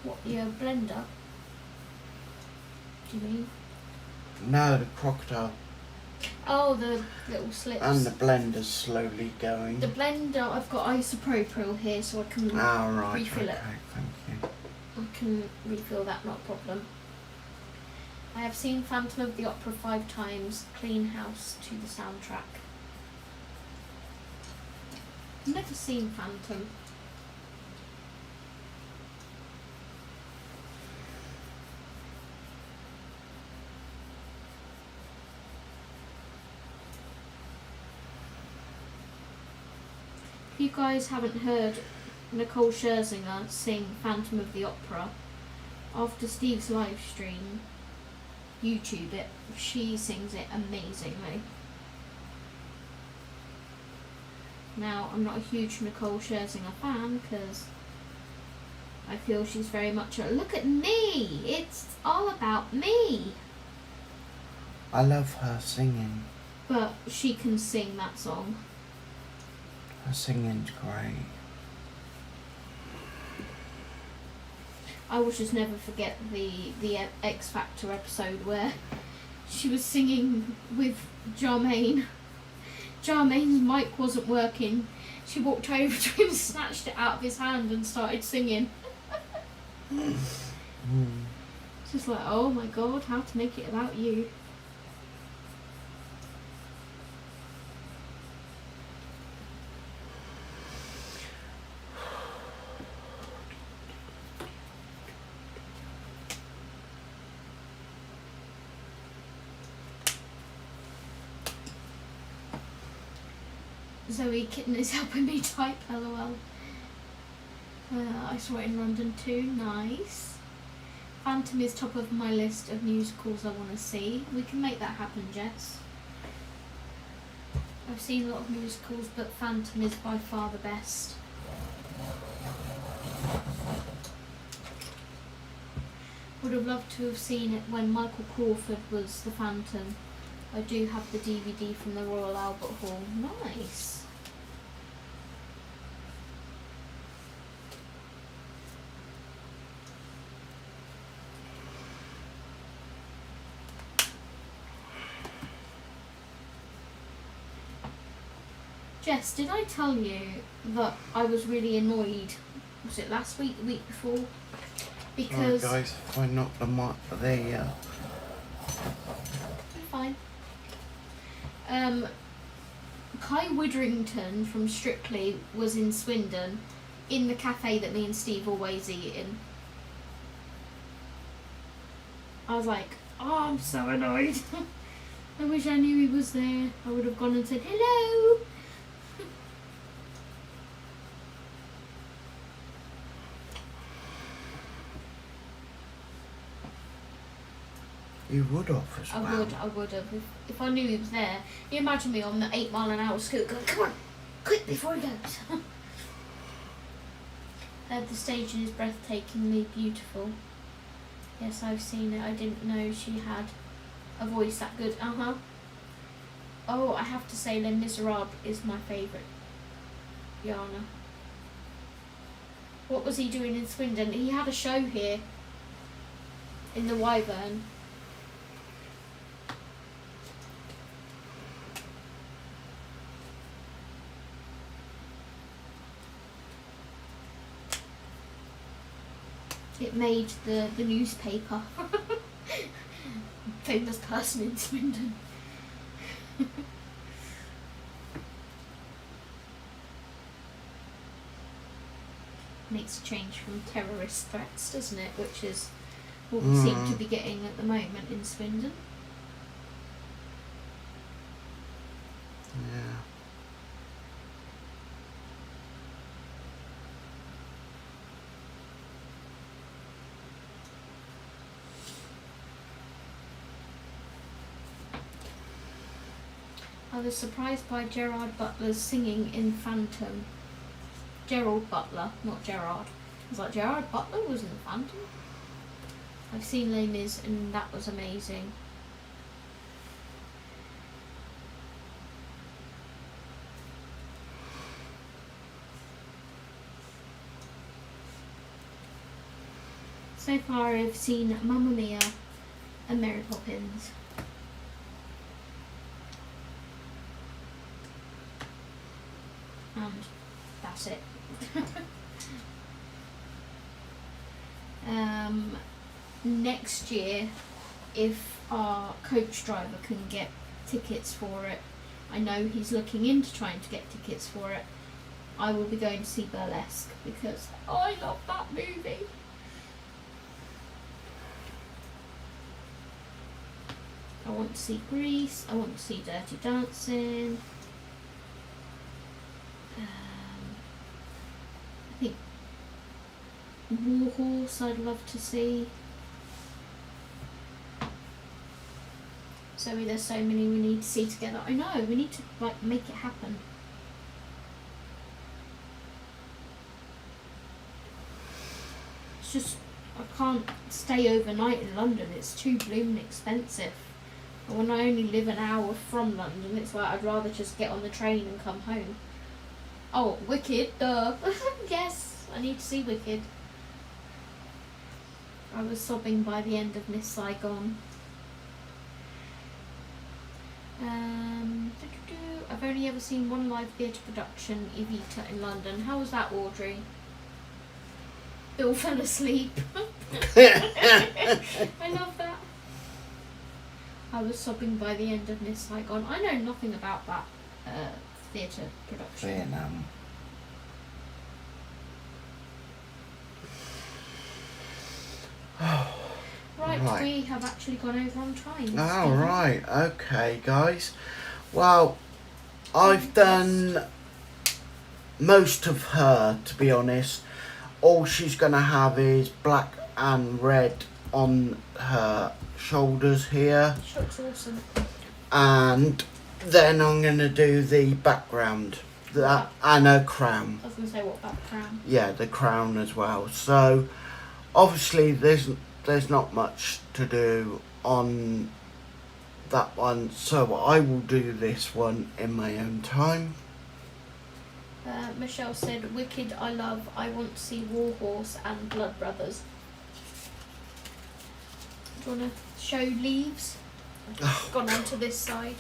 What, your blender? Do you mean? No, the crocodile. Oh, the little slips. And the blender's slowly going. The blender, I've got isopropyl here, so I can Right, refill okay, it. thank you. I can refill that, not a problem. I have seen Phantom of the Opera 5 times, clean house to the soundtrack. I've never seen Phantom. If you guys haven't heard Nicole Scherzinger sing Phantom of the Opera, after Steve's live stream, YouTube it, she sings it amazingly. Now, I'm not a huge Nicole Scherzinger fan because I feel she's very much a look at me, it's all about me. I love her singing. But she can sing that song. Her singing's great. I will just never forget the X Factor episode where she was singing with Jarmaine. Jarmaine's mic wasn't working. She walked over to him, snatched it out of his hand and started singing. Just like, oh my god, how to make it about you. Zoe Kitten is helping me type, lol. I saw it in London too, nice. Phantom is top of my list of musicals I want to see. We can make that happen, Jess. I've seen a lot of musicals, but Phantom is by far the best. Would have loved to have seen it when Michael Crawford was the Phantom. I do have the DVD from the Royal Albert Hall. Nice. Jess, did I tell you that I was really annoyed? Was it last week, the week before? Because Sorry guys, if I knocked the mic, fine. Kai Widdrington from Strictly was in Swindon, in the cafe that me and Steve always eat in. I was like, oh, I'm so annoyed. I wish I knew he was there. I would have gone and said, hello. You would have as well. I would have. If I knew he was there. You imagine me on the 8 mile an hour scooter going, come on, quick before he goes. The staging is breathtakingly beautiful. Yes, I've seen it. I didn't know she had a voice that good. Oh, I have to say Les Miserables is my favourite. Jana. What was he doing in Swindon? He had a show here in the Wyvern. It made the newspaper. Famous person in Swindon. Makes a change from terrorist threats, doesn't it? Which is what we seem to be getting at the moment in Swindon. I was surprised by Gerard Butler's singing in Phantom. Gerald Butler, not Gerard. I was like, Gerard Butler was in Phantom? I've seen Les Mis and that was amazing. So far I've seen Mamma Mia and Mary Poppins. And that's it. Next year, if our coach driver can get tickets for it, I know he's looking into trying to get tickets for it, I will be going to see Burlesque because I love that movie. I want to see Grease, I want to see Dirty Dancing. I think Warhorse I'd love to see. Zoe, there's so many we need to see together. I know, we need to like make it happen. It's just, I can't stay overnight in London, it's too blooming expensive. And when I only live an hour from London, it's like I'd rather just get on the train and come home. Oh, Wicked, duh. Yes, I need to see Wicked. I was sobbing by the end of Miss Saigon. I've only ever seen one live theatre production, Evita, in London. How was that, Audrey? Bill fell asleep. I love that. I was sobbing by the end of Miss Saigon. I know nothing about that theatre production. Vietnam. Right, we have actually gone over on time. All right, okay, guys. Well, I've done most of her, to be honest. All she's going to have is black and red on her shoulders here. She looks awesome. And then I'm going to do the background and her crown. I was going to say, what about the crown? Yeah, the crown as well. So, obviously, there's not much to do on that one. So, I will do this one in my own time. Michelle said, Wicked, I love. I want to see Warhorse and Blood Brothers. Do you want to show Leaves? I've just gone on to this side.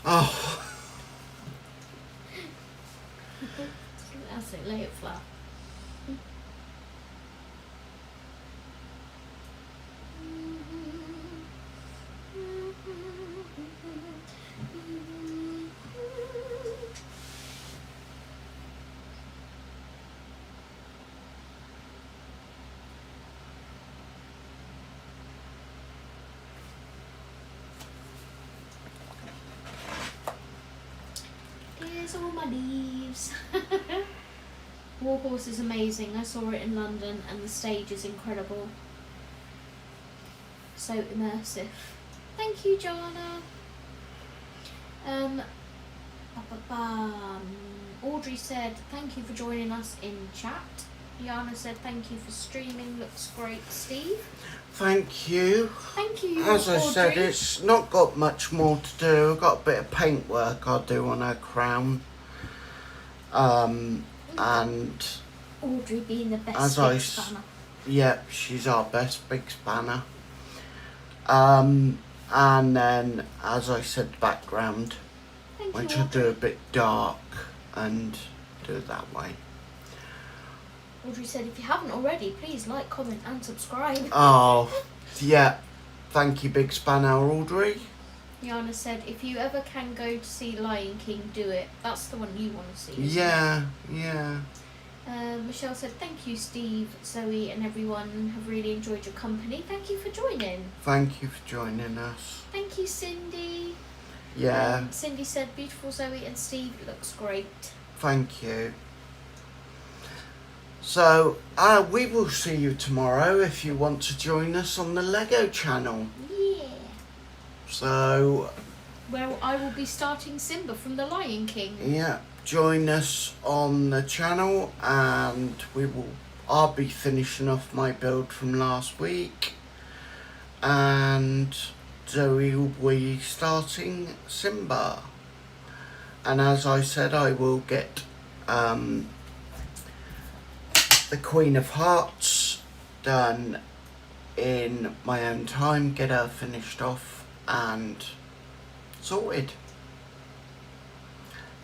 Oh. That's it, lay it flat. Here's all my leaves. Warhorse is amazing. I saw it in London and the stage is incredible. So immersive. Thank you, Jana. Audrey said, thank you for joining us in chat. Jana said, thank you for streaming. Looks great, Steve. Thank you. Thank you, As I Audrey. said, it's not got much more to do. I've got a bit of paint work I'll do on her crown. And Audrey being the as best big spanner. Yep, she's our best big spanner. And then, as I said, background, Thank which you, I'll do a bit dark and do it that way. Audrey said, if you haven't already, please like, comment and subscribe. Oh, yeah. Thank you, big spanner, Audrey. Jana said, if you ever can go to see Lion King, do it. That's the one you want to see. Yeah, yeah. Michelle said, thank you, Steve, Zoe and everyone. Have really enjoyed your company. Thank you for joining. Thank you for joining us. Thank you, Cindy. Yeah. Cindy said, beautiful Zoe and Steve, it looks great. Thank you. So, we will see you tomorrow if you want to join us on the Lego channel. Yeah. So, where I will be starting Simba from The Lion King. Yeah, join us on the channel, and I'll be finishing off my build from last week, and Zoe will be starting Simba. And as I said, I will get the Queen of Hearts done in my own time, get her finished off and sorted.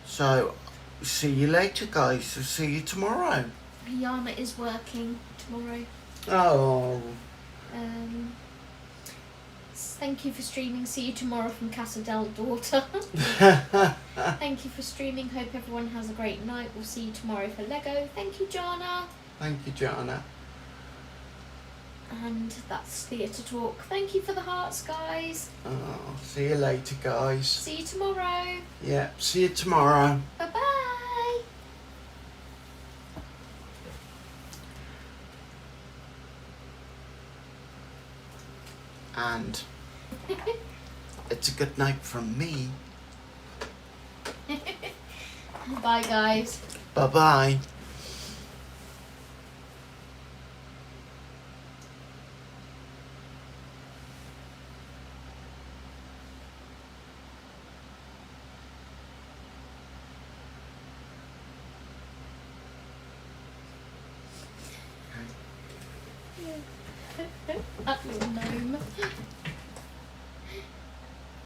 So, see you later, guys. I'll see you tomorrow. Jana is working tomorrow. Oh. Thank you for streaming. See you tomorrow from Casa del Daughter. Thank you for streaming. Hope everyone has a great night. We'll see you tomorrow for Lego. Thank you, Jana. Thank you, Jana. And that's Theatre Talk. Thank you for the hearts, guys. Oh, see you later, guys. See you tomorrow. Yeah, see you tomorrow. Bye-bye. And it's a good night from me. Bye, guys. Bye-bye. That was nice.